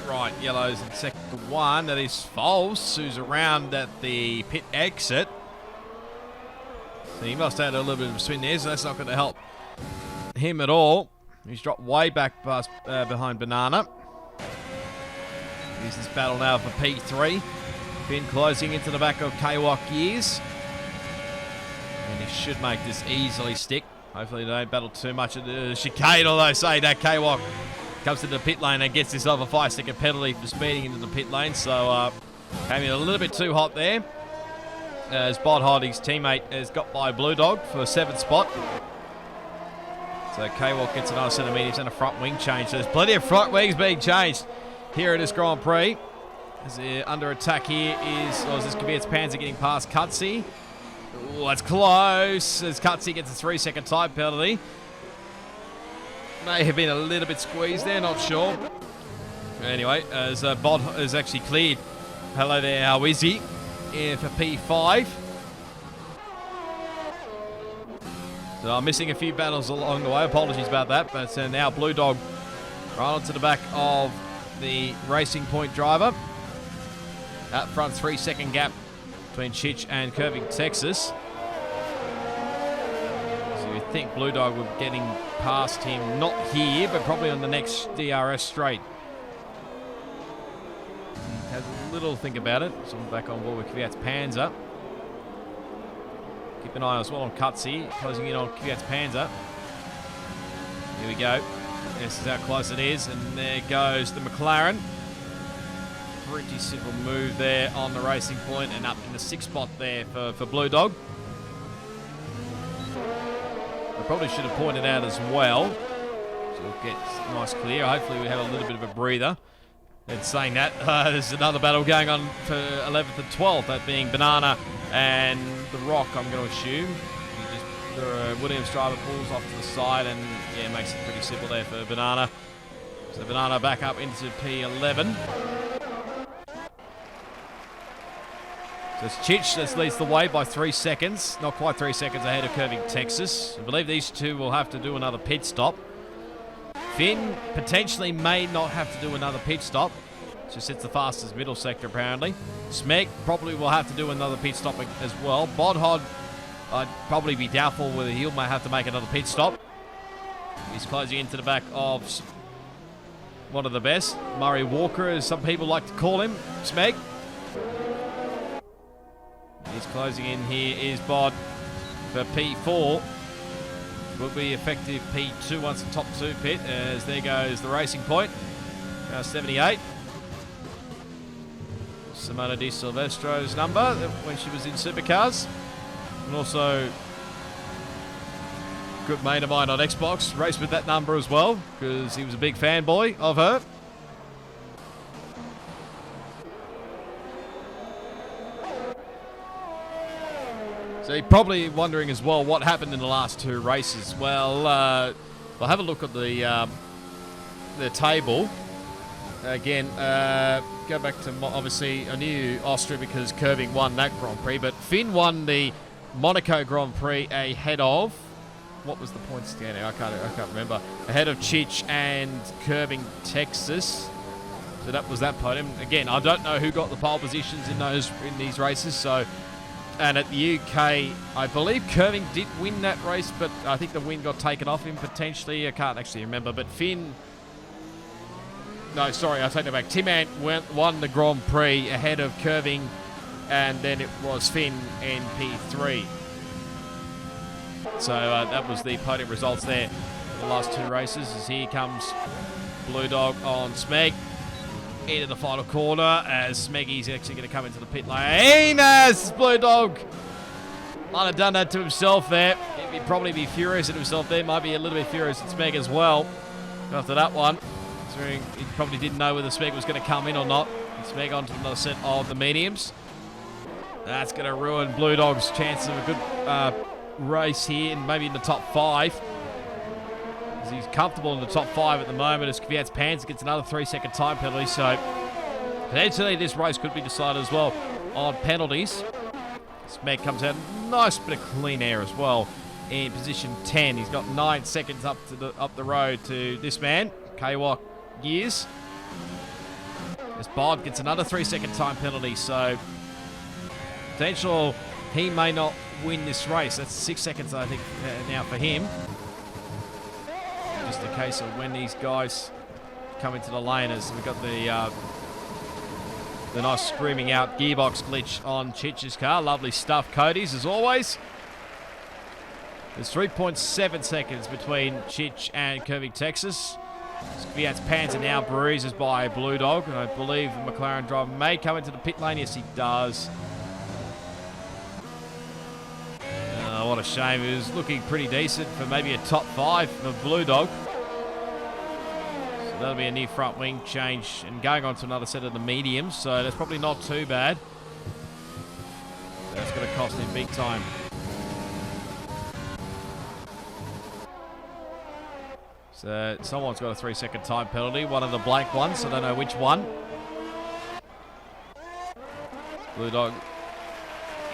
Right, Yellow's in sector 1. That is false. Who's around at the pit exit. So he must have had a little bit of a spin there, so that's not going to help him at all. He's dropped way back past, behind Banana. Here's this battle now for P3. Finn closing into the back of Kwok Years. And he should make this easily stick. Hopefully they don't battle too much at the chicane, although say that Kwok comes to the pit lane and gets himself a 5-second penalty for speeding into the pit lane. So came in a little bit too hot there. As Bodhod, his teammate, has got by Blue Dog for a 7th spot. So Kwok gets another set of mediums and a front wing change. So there's plenty of front wings being changed here at this Grand Prix. As under attack here is this Kvyat's Panzer getting past Kutsi. Oh, that's close. As Kutsi gets a 3-second time penalty. May have been a little bit squeezed there, not sure. Anyway, as Bod is actually cleared. Hello there, how is he? In for P5. So I'm missing a few battles along the way. Apologies about that. But now Blue Dog right onto the back of the Racing Point driver. That front 3-second gap between Chich and Curving Texas. So you think Blue Dog will be getting past him, not here, but probably on the next DRS straight. Has a little think about it. So I'm back on board with Kvyat's Panzer. Keep an eye as well on Kutsi, closing in on Kvyat's Panzer. Here we go. This is how close it is, and there goes the McLaren. Pretty simple move there on the Racing Point, and up in the 6th spot there for Blue Dog. I probably should have pointed out as well. So we'll get nice clear. Hopefully we have a little bit of a breather. And saying that, there's another battle going on for 11th and 12th, that being Banana and The Rock, I'm going to assume. The Williams driver pulls off to the side and yeah, makes it pretty simple there for Banana. So Banana back up into P11. So it's Chich that leads the way by 3 seconds. Not quite 3 seconds ahead of Curving Texas. I believe these two will have to do another pit stop. Finn potentially may not have to do another pit stop. Just hits the fastest middle sector apparently. Smeg probably will have to do another pit stop as well. Bodhod, I'd probably be doubtful whether he might have to make another pit stop. He's closing into the back of one of the best. Murray Walker, as some people like to call him. Smeg. He's closing in here is Bod for P4. Will be effective P2 once the top 2 pit, as there goes the Racing Point. 78. Simona Di Silvestro's number when she was in Supercars. And also, good mate of mine on Xbox raced with that number as well because he was a big fanboy of her. So you're probably wondering as well what happened in the last two races. Well, we'll have a look at the table. Again, go back to, obviously, I knew Austria because Curving won that Grand Prix, but Finn won the Monaco Grand Prix ahead of, what was the point standing? I can't remember. Ahead of Chich and Curving Texas. So that was that podium. Again, I don't know who got the pole positions in these races, so... And at the UK, I believe Curving did win that race, but I think the win got taken off him potentially. I can't actually remember. But Finn... No, sorry, I take that back. Tim Ant won the Grand Prix ahead of Curving, and then it was Finn in P3. So that was the podium results there for the last two races. As here comes Blue Dog on Smeg. Into the final corner as Smeggy's actually going to come into the pit lane as Blue Dog might have done that to himself there. He'd probably be furious at himself there. Might be a little bit furious at Smeg as well after that one. He probably didn't know whether Smeg was going to come in or not. And Smeg onto another set of the mediums. That's going to ruin Blue Dog's chances of a good race here and maybe in the top 5. He's comfortable in the top 5 at the moment as Kvyat's Panzer gets another 3-second time penalty, so potentially this race could be decided as well on penalties. Smeg comes out, nice bit of clean air as well in position 10. He's got 9 seconds up the road to this man, Kwok Gears. As Bod gets another 3-second time penalty, so potential he may not win this race. That's 6 seconds, I think, now for him. Just a case of when these guys come into the lane, as we've got the nice screaming out gearbox glitch on Chich's car. Lovely stuff, Cody's, as always. There's 3.7 seconds between Chich and Curving Texas. Kvyat's Panzer now bruises by Blue Dog, and I believe the McLaren driver may come into the pit lane. Yes, he does. What a shame. He was looking pretty decent for maybe a top 5 for Blue Dog. So that'll be a near front wing change and going on to another set of the mediums. So that's probably not too bad. That's going to cost him big time. So someone's got a 3-second time penalty. One of the blank ones. I don't know which one. Blue Dog...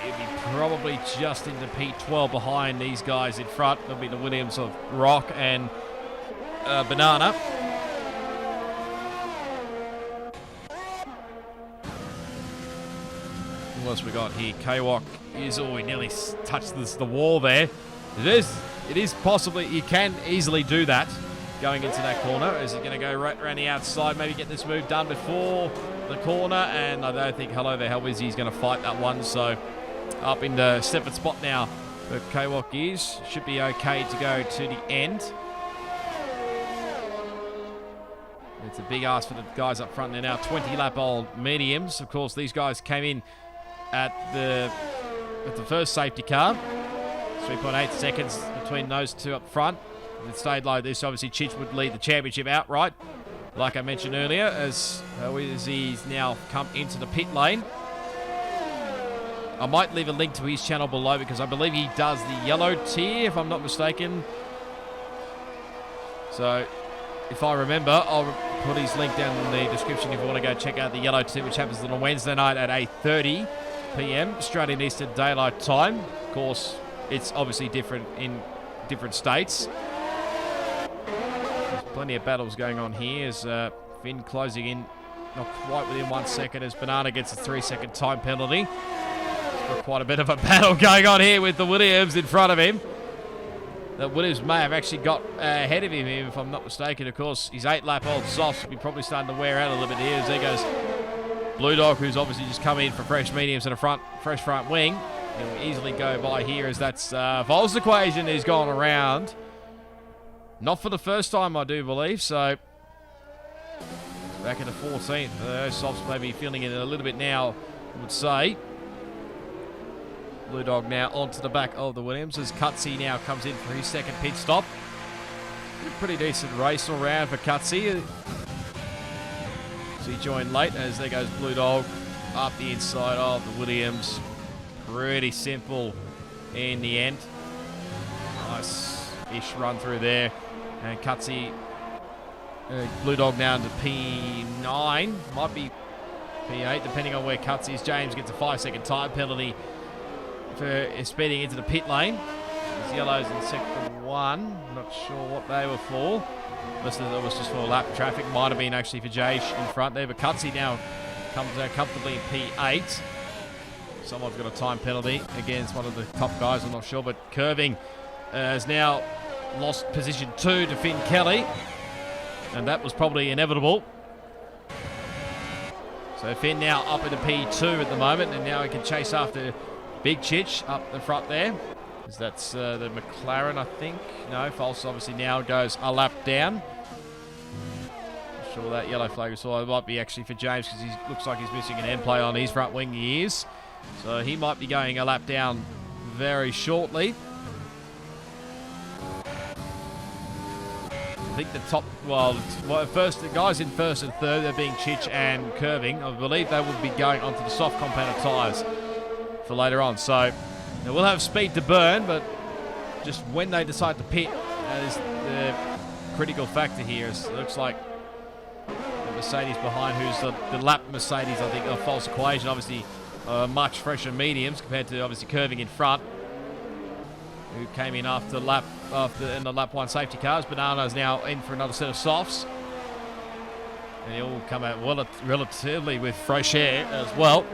He'll be probably just into P12 behind these guys in front. There'll be the Williams of Rock and Banana. What else we got here? Kwok is... Oh, he nearly touched the wall there. It is possibly... You can easily do that going into that corner. Is he going to go right around the outside? Maybe get this move done before the corner. And I don't think Hello There Hell Wizzy is going to fight that one. So... Up in the 7th spot now, but Kwok is should be okay to go to the end. It's a big ask for the guys up front. They're now 20-lap-old mediums. Of course, these guys came in at the first safety car. 3.8 seconds between those two up front. If it stayed like this, obviously Chich would lead the championship outright, like I mentioned earlier, as he's now come into the pit lane. I might leave a link to his channel below because I believe he does the yellow tier, if I'm not mistaken. So, if I remember, I'll put his link down in the description if you want to go check out the yellow tier, which happens on a Wednesday night at 8:30 p.m. Australian Eastern Daylight Time. Of course, it's obviously different in different states. There's plenty of battles going on here as Finn closing in, not quite within 1 second, as Banana gets a 3-second time penalty. Quite a bit of a battle going on here with the Williams in front of him. That Williams may have actually got ahead of him, if I'm not mistaken. Of course, his 8-lap-old softs will be probably starting to wear out a little bit here. As there goes Blue Dog, who's obviously just come in for fresh mediums and a fresh front wing. He'll easily go by here as that's Vol's equation is gone around. Not for the first time, I do believe. So back into 14th. Softs maybe feeling it a little bit now, I would say. Blue Dog now onto the back of the Williams as Cutsy now comes in for his second pit stop. Pretty decent race all round for Cutsy. So he joined late as there goes Blue Dog up the inside of the Williams. Pretty simple in the end. Nice-ish run through there. And Cutsy, Blue Dog now into P9. Might be P8 depending on where Cutsy is. James gets a 5-second time penalty for speeding into the pit lane. There's yellows in sector 1. Not sure what they were for. Unless it was just for lap traffic. Might have been actually for Jay in front there. But Cutsy now comes out comfortably in P8. Someone's got a time penalty against one of the top guys, I'm not sure. But Curving has now lost position 2 to Finn Kelly. And that was probably inevitable. So Finn now up into P2 at the moment. And now he can chase after Big Chich up the front there. That's the McLaren, I think. No, false. Obviously now goes a lap down. Not sure that yellow flag was saw. It might be actually for James because he looks like he's missing an end play on his front wing. He is. So he might be going a lap down very shortly. I think the top, first the guys in first and third, they're being Chich and Curving. I believe they will be going onto the soft compounded tyres for later on. So they will have speed to burn, but just when they decide to pit, that is the critical factor here. It looks like the Mercedes behind, who's the lap Mercedes, I think, a false equation. Obviously, much fresher mediums compared to obviously Curving in front, who came in after in the lap 1 safety cars. Banana's now in for another set of softs. And he'll come out relatively with fresh air as well.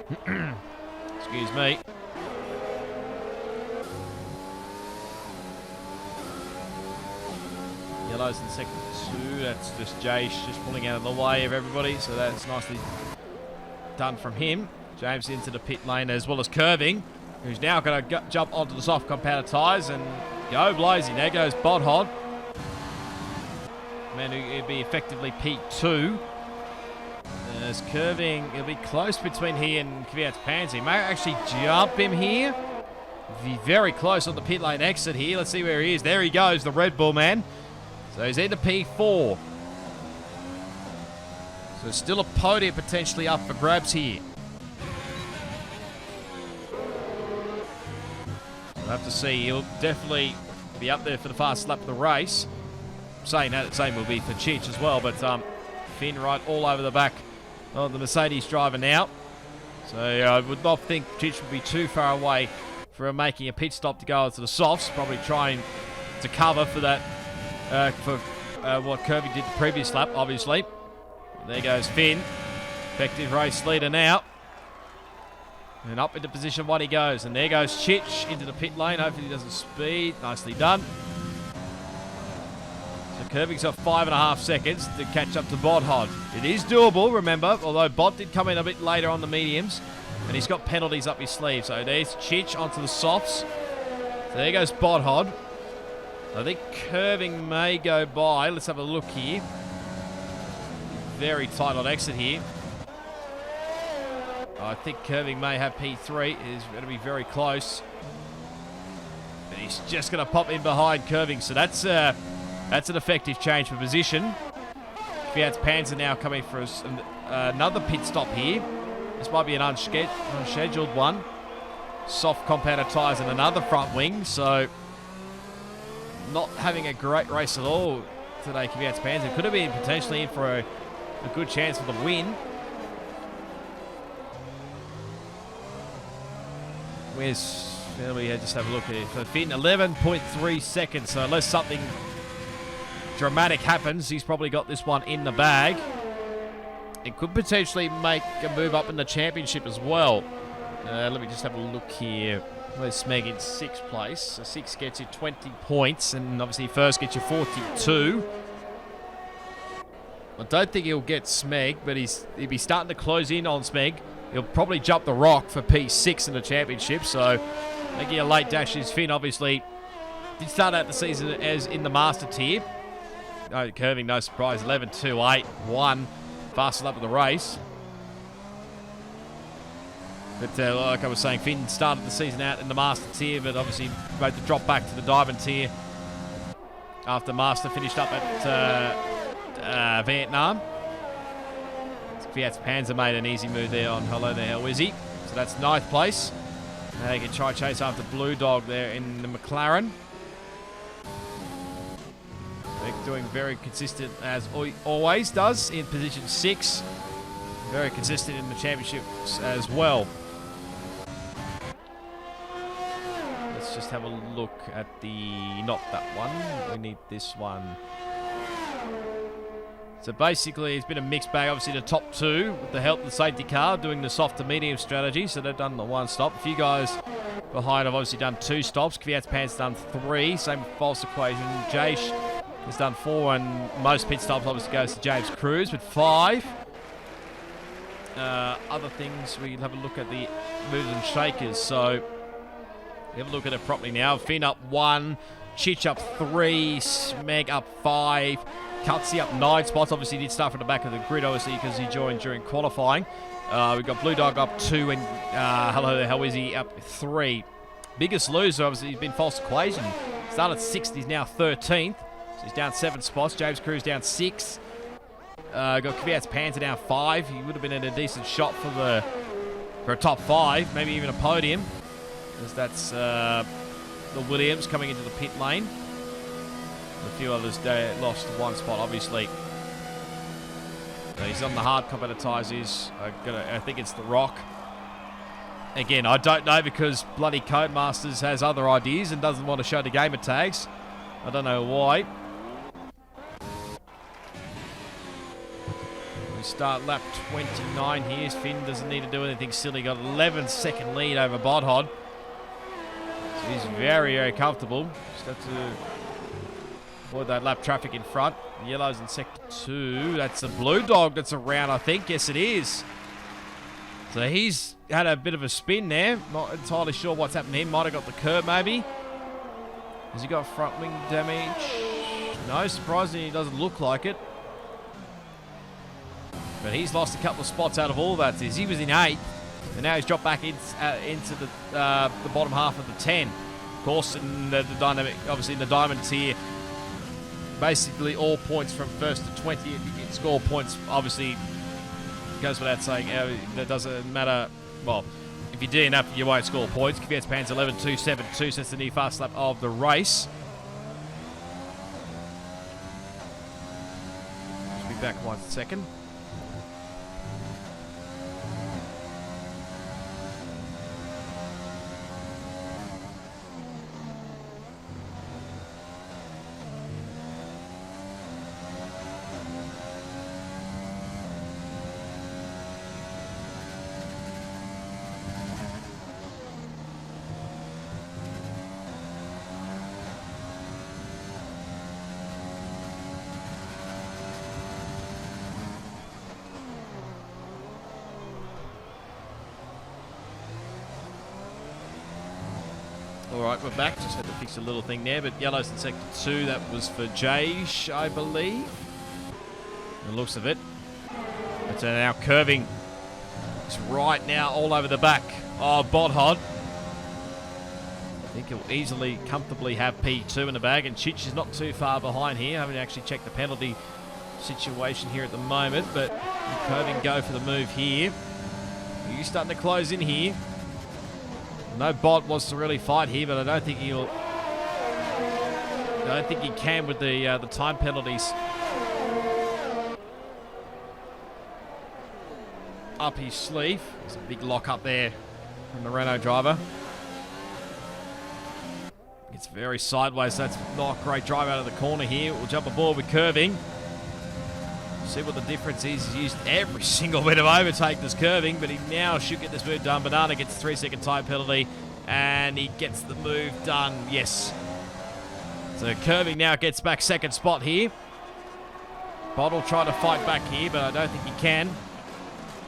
Excuse me. Yellows in sector 2. That's just Jay just pulling out of the way of everybody. So that's nicely done from him. James into the pit lane as well as Curving, who's now going to jump onto the soft compounded tyres and go blazing. There goes Bodhod. Man, it'd be effectively P2. As Curving, it'll be close between he and Kvyat's Pansy. May actually jump him here. Be very close on the pit lane exit here. Let's see where he is. There he goes, the Red Bull man. So he's into P4. So still a podium potentially up for grabs here. We'll have to see. He'll definitely be up there for the fast lap of the race. Saying that, the same will be for Chich as well. But Finn right all over the back of the Mercedes driver now. So I would not think Chich would be too far away from making a pit stop to go into the softs. Probably trying to cover for that, for what Kirby did the previous lap, obviously. There goes Finn. Effective race leader now. And up into position 1 he goes. And there goes Chich into the pit lane. Hopefully he doesn't speed. Nicely done. So Kirby's got 5.5 seconds to catch up to Bodhod. It is doable, remember, although Bod did come in a bit later on the mediums. And he's got penalties up his sleeve. So there's Chich onto the softs. So there goes Bodhod. I think Curving may go by. Let's have a look here. Very tight on exit here. I think Curving may have P3. It is going to be very close. But he's just going to pop in behind Curving. So that's an effective change for position. Kvyat's Panzer now coming for another pit stop here. This might be an unscheduled one. Soft compounded tyres and another front wing. So not having a great race at all today, Kvyat's Panzer. Could have been potentially in for a good chance for the win. Where's we just have a look here. For Finn, 11.3 seconds. So unless something dramatic happens, he's probably got this one in the bag. It could potentially make a move up in the championship as well. Let me just have a look here. Where's Smeg in 6th place? So 6 gets you 20 points, and obviously first gets you 42. I don't think he'll get Smeg, but he'll be starting to close in on Smeg. He'll probably jump the rock for P6 in the championship, so making a late dash is Finn. Obviously, did start out the season as in the master tier. No, Curving, no surprise, 11.28.1. fastest lap of the race. But like I was saying, Finn started the season out in the Master tier, but obviously made the drop back to the Diamond tier after Master finished up at Vietnam. Fiat's Panzer made an easy move there on Hello There, How Is He? So that's 9th place. Now they can try chase after Blue Dog there in the McLaren. They're doing very consistent as always does in position 6. Very consistent in the championships as well. Let's just have a look at not that one. We need this one. So basically, it's been a mixed bag. Obviously, the top 2 with the health and safety car doing the soft to medium strategy. So they've done the 1 stop. A few guys behind have obviously done 2 stops. Kvyat's Pan's done 3. Same with False Equation. Jace has done 4, and most pit stops obviously goes to James Cruz with 5. Other things, we have a look at the movers and shakers. So we have a look at it properly now. Finn up 1, Chich up 3, Smeg up 5. Cutsy up 9 spots. Obviously, did start from the back of the grid, obviously, because he joined during qualifying. We've got Blue Dog up 2 and Hello There, How Is He up 3. Biggest loser, obviously, he's been False Equation. Started 6th, he's now 13th. So he's down 7 spots. James Cruz down 6. Got Kvyat's Panther down 5. He would have been in a decent shot for a top 5, maybe even a podium. Because that's the Williams coming into the pit lane. A few others lost 1 spot, obviously. So he's on the hard competitor tyres. I think it's the Rock. Again, I don't know because bloody Codemasters has other ideas and doesn't want to show the gamer tags. I don't know why. We start lap 29 here. Finn doesn't need to do anything silly. Got 11-second lead over Bodhod. So he's very, very comfortable. Just have to avoid that lap traffic in front. The yellow's in sector 2. That's a Blue Dog that's around, I think. Yes, it is. So he's had a bit of a spin there. Not entirely sure what's happened to him. Might have got the curb, maybe. Has he got front wing damage? No, surprisingly, he doesn't look like it. But he's lost a couple of spots out of all that. He was in 8th, and now he's dropped back into the bottom half of the 10. Of course, in the dynamic, obviously in the Diamond tier, basically all points from 1st to 20. If you can score points, obviously, goes without saying, that doesn't matter. Well, if you do enough, you won't score points. Kvyat's Pan's 11.272 since the near fast lap of the race. Just be back 1 second. Alright, we're back. Just had to fix a little thing there, but yellow's in sector 2. That was for Jace, I believe. The looks of it. But now curving. It's right now all over the back of Bodhod. I think he'll easily, comfortably have P2 in the bag, and Chich is not too far behind here. I haven't actually checked the penalty situation here at the moment, but curving go for the move here. He's starting to close in here. No Bot wants to really fight here, but I don't think he'll. I don't think he can with the time penalties up his sleeve. There's a big lock up there from the Renault driver. It's very sideways, so that's not a great drive out of the corner here. We'll jump aboard with curving. See what the difference is. He's used every single bit of overtake this curving, but he now should get this move done. Banana gets a 3-second time penalty, and he gets the move done. Yes. So curving now gets back 2nd spot here. Bottle trying to fight back here, but I don't think he can.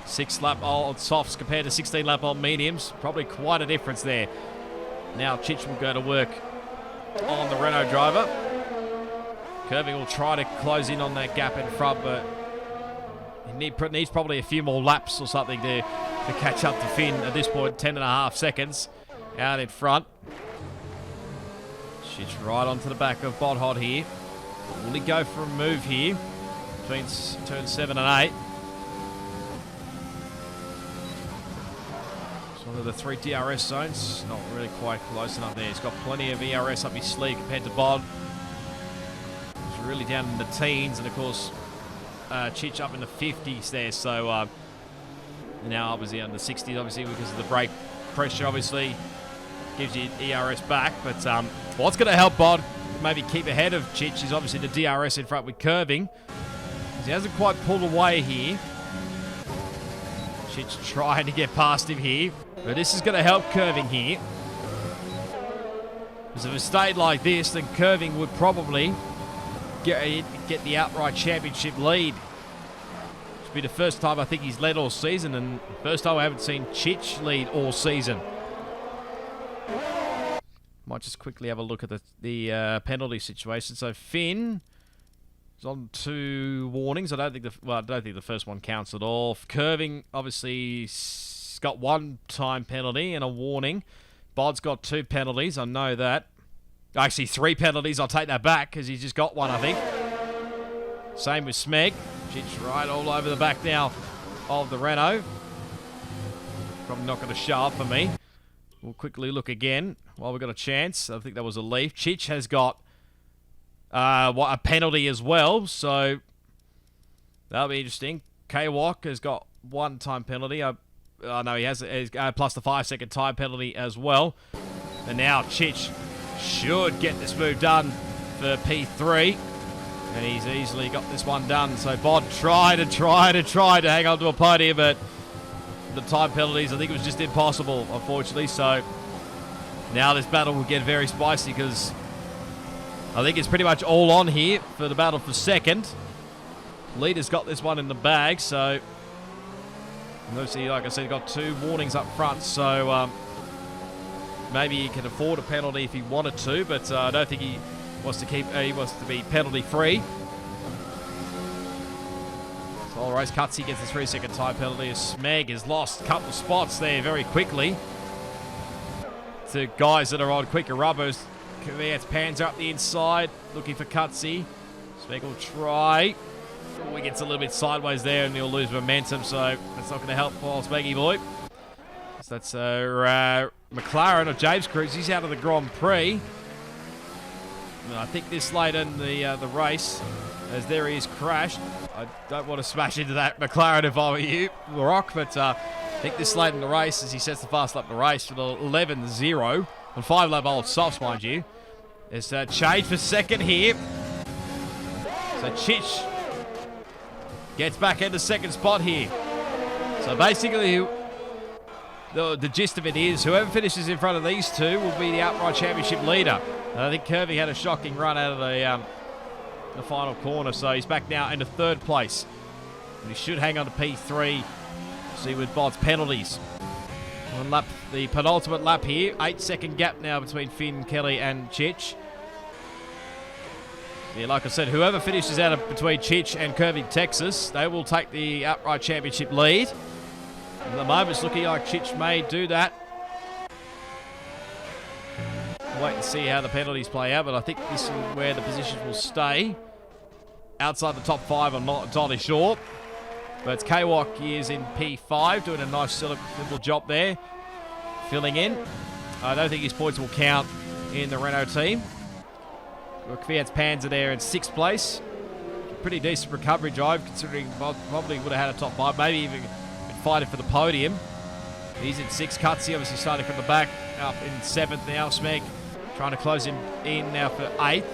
6 lap old softs compared to 16 lap old mediums. Probably quite a difference there. Now Chich will go to work on the Renault driver. Curving will try to close in on that gap in front, but He needs probably a few more laps or something to catch up to Finn at this point. 10.5 seconds out in front. Shit's right onto the back of Bodhot here. Will he go for a move here between turns 7 and 8? It's one of the 3 DRS zones. Not really quite close enough there. He's got plenty of ERS up his sleeve compared to Bod. He's really down in the teens, and of course Chich up in the 50s there. So now obviously under 60s, obviously because of the brake pressure, obviously gives you ERS back. But what's going to help Bod maybe keep ahead of Chich is obviously the DRS in front with curving. He hasn't quite pulled away here. Chich trying to get past him here, but this is going to help curving here. Because if it stayed like this, then curving would probably get the outright championship lead. It's been the first time I think he's led all season, and first time I haven't seen Chich lead all season. Might just quickly have a look at the penalty situation. So Finn is on 2 warnings. I don't think the first one counts at all. Curving obviously got 1 time penalty and a warning. Bod's got 2 penalties. I know that. Actually 3 penalties. I'll take that back because he's just got 1, I think. Same with Smeg. Chich right all over the back now of the Renault. Probably not going to show up for me. We'll quickly look again while we've got a chance. I think that was a leaf. Chich has got a penalty as well, so that'll be interesting. K-Walk has got 1 time penalty. No, he has plus the 5-second time penalty as well. And now Chich should get this move done for P3. And he's easily got this one done. So Bod tried to hang on to a podium, but the time penalties, I think it was just impossible, unfortunately. So now this battle will get very spicy because I think it's pretty much all on here for the battle for second. Leader's got this one in the bag, so obviously, like I said, got 2 warnings up front, so maybe he can afford a penalty if he wanted to, but I don't think he wants to he wants to be penalty free. So all race cuts, he gets the 3-second time penalty. Smeg has lost a couple of spots there very quickly to guys that are on quicker rubbers. Kvyat's pans are up the inside, looking for Cutsy. Smeg will try. Oh, he gets a little bit sideways there and he'll lose momentum, so that's not going to help poor Smeggy boy. So that's McLaren or James Cruz. He's out of the Grand Prix. And I think this late in the race, as there he is crashed. I don't want to smash into that McLaren if I were you, Rock, but I think this late in the race, as he sets the fast lap of the race with 11-0 on 5-lap old softs, mind you. There's a change for second here. So Chich gets back into second spot here. So basically, the gist of it is whoever finishes in front of these 2 will be the outright championship leader. And I think Kirby had a shocking run out of the final corner, so he's back now into 3rd place. And he should hang on to P3. See with Bod's penalties. One lap, the penultimate lap here. 8-second gap now between Finn, Kelly and Chich. Yeah, like I said, whoever finishes out of between Chich and Kirby, Texas, they will take the outright championship lead. At the moment, it's looking like Chich may do that. Wait and see how the penalties play out, but I think this is where the positions will stay. Outside the top 5, I'm not entirely sure. But K-Walk is in P5, doing a nice simple job there, filling in. I don't think his points will count in the Renault team. Kvyat's Pans are there in 6th place. Pretty decent recovery drive, considering probably would have had a top 5, maybe even fighting for the podium. He's in 6th. Cutsy obviously starting from the back, up in 7th now. Smeg trying to close him in now for 8th.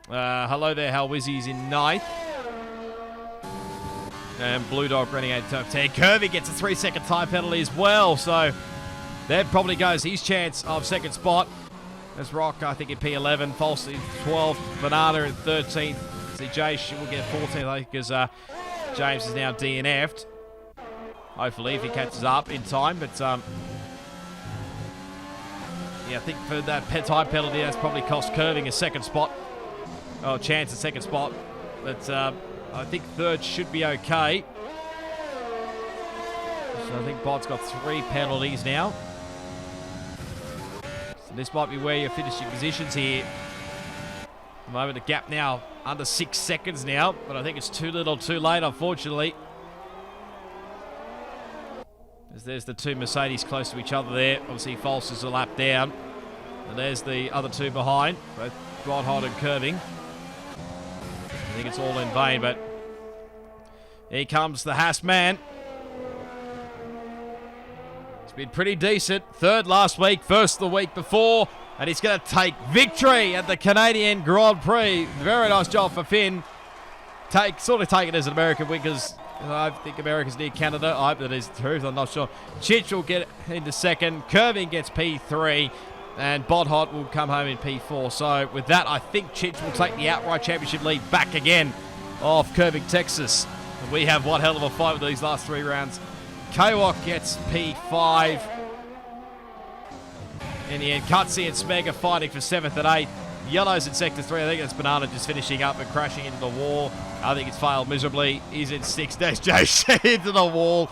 Hello there, Hal Wizzy's in 9th. And Blue Dog running out top 10. Kirby gets a 3-second time penalty as well, so that probably goes his chance of second spot. There's Rock, I think, in P11. False in 12th. Banana in 13th. See, Jay will get 14th, because James is now DNF'd. Hopefully, if he catches up in time. But, yeah, I think for that time penalty, that's probably cost Curving a second spot. Oh, chance at second spot. But I think third should be okay. So I think Bod's got 3 penalties now. So this might be where you're finishing positions here. At the moment, the gap now under 6 seconds now, but I think it's too little too late, unfortunately. As there's the 2 Mercedes close to each other there. Obviously, False is a lap down. And there's the other 2 behind, both Broadhide and Curving. I think it's all in vain, but here comes the Haas man. It's been pretty decent. 3rd last week, 1st the week before, and he's going to take victory at the Canadian Grand Prix. Very nice job for Finn. Sort of take it as an American win, because I think America's near Canada. I hope that is the truth. I'm not sure. Chich will get into 2nd. Curving gets P3. And Bodhot will come home in P4. So with that, I think Chich will take the outright championship lead back again off Curving Texas. And we have one hell of a fight with these last 3 rounds. Kwok gets P5. In the end, Cutsy and Smeg are fighting for 7th and 8th. Yellow's in Sector 3. I think it's Banana just finishing up and crashing into the wall. I think it's failed miserably. He's in 6th. There's Jay into the wall.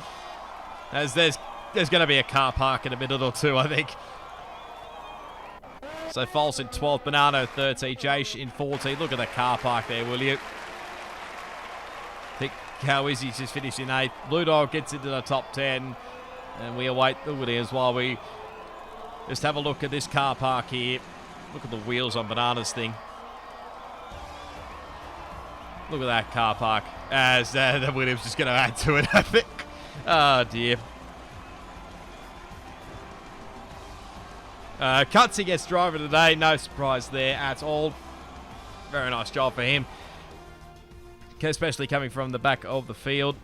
As there's going to be a car park in a minute or 2, I think. So False in 12th, Banana 13th, Jace in 14th. Look at the car park there, will you? I think how is he just finished in 8th. Blue Dog gets into the top 10. And we await the winners while we just have a look at this car park here. Look at the wheels on Banana's thing. Look at that car park. As the Williams just going to add to it, I think. Oh, dear. Cutsy gets driver today. No surprise there at all. Very nice job for him. Especially coming from the back of the field.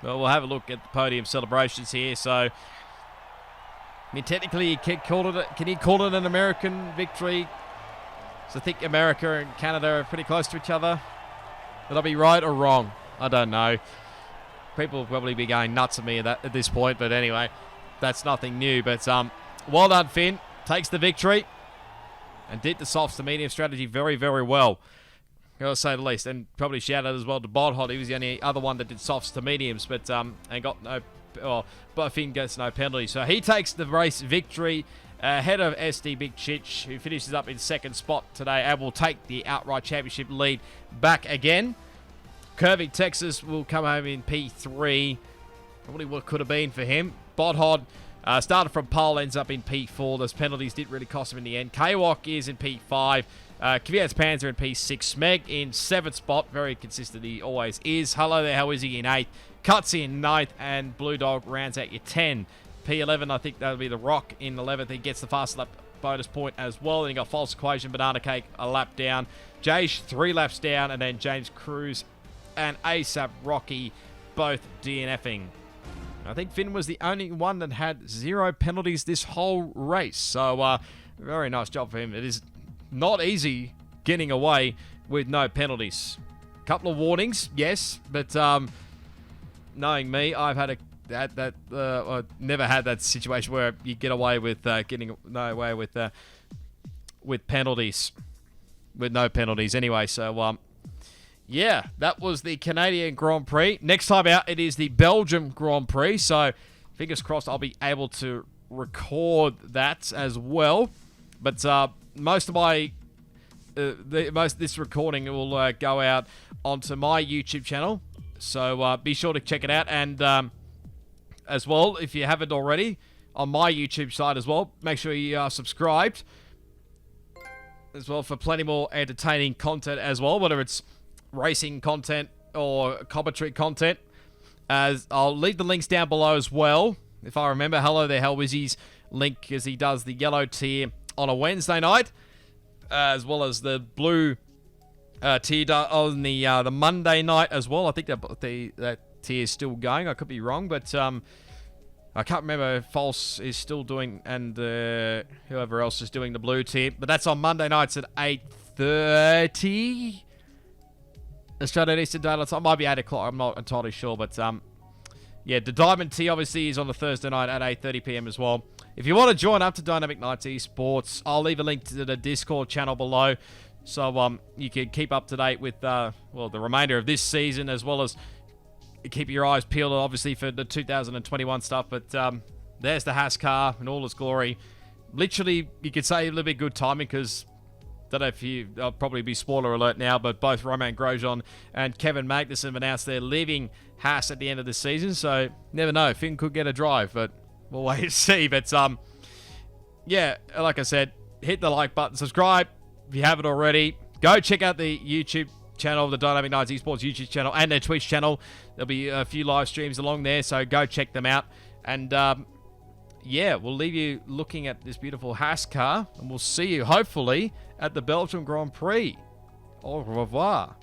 Well, we'll have a look at the podium celebrations here. So, I mean, technically, you can you call it an American victory? So I think America and Canada are pretty close to each other. Would I be right or wrong? I don't know. People will probably be going nuts at me at this point, but anyway, that's nothing new. But well done, Finn. Takes the victory and did the softs to medium strategy very, very well. Gotta say the least. And probably shout out as well to Bodhot. He was the only other one that did softs to mediums, but and got no. But Finn gets no penalty, so he takes the race victory ahead of SD Big Chich, who finishes up in 2nd spot today and will take the outright championship lead back again. Curving Texas will come home in P3. Probably what could have been for him. Bodhod started from pole, ends up in P4. Those penalties didn't really cost him in the end. Kwok is in P5. Kvyat's Panzer in P6. Smeg in 7th spot. Very consistent, he always is. Hello there, how is he in 8th? Cutsy in 9th. And Blue Dog rounds out your 10. P11, I think that'll be the Rock in 11th. He gets the fast lap bonus point as well. Then you got False Equation, Banana Cake a lap down. Jage 3 laps down. And then James Cruz and ASAP Rocky both DNFing. I think Finn was the only one that had 0 penalties this whole race. So, very nice job for him. It is not easy getting away with no penalties. Couple of warnings, yes, but knowing me, I've had never had that situation where you get away with with penalties, with no penalties anyway. So, yeah, that was the Canadian Grand Prix. Next time out, it is the Belgium Grand Prix. So, fingers crossed I'll be able to record that as well. But most of my this recording will go out onto my YouTube channel. So be sure to check it out. And as well, if you haven't already, on my YouTube side as well, make sure you are subscribed as well for plenty more entertaining content as well, whether it's racing content or commentary content. As I'll leave the links down below as well. If I remember, hello there, Hellwizzies link, as he does the yellow tier on a Wednesday night, as well as the blue tier on the Monday night as well. I think that tier is still going. I could be wrong, but I can't remember if False is still doing, and whoever else is doing the blue tier. But that's on Monday nights at 8:30. Australian Eastern Daylight Time. Might be 8 o'clock. I'm not entirely sure. But, yeah, the Diamond Tea, obviously, is on the Thursday night at 8:30 p.m. as well. if you want to join up to Dynamic Knights Esports, I'll leave a link to the Discord channel below. So you can keep up to date with, the remainder of this season, as well as keep your eyes peeled, obviously, for the 2021 stuff. But there's the Haas car in all its glory. Literally, you could say a little bit good timing, because don't know if I'll probably be spoiler alert now, but both Romain Grosjean and Kevin Magnussen have announced they're leaving Haas at the end of the season. So never know, Finn could get a drive, but we'll wait and see. But yeah, like I said, hit the like button, subscribe if you haven't already. Go check out the YouTube channel, the Dynamic Knights Esports YouTube channel, and their Twitch channel. There'll be a few live streams along there, so go check them out. And yeah, we'll leave you looking at this beautiful Haas car, and we'll see you hopefully at the Belgium Grand Prix. Au revoir.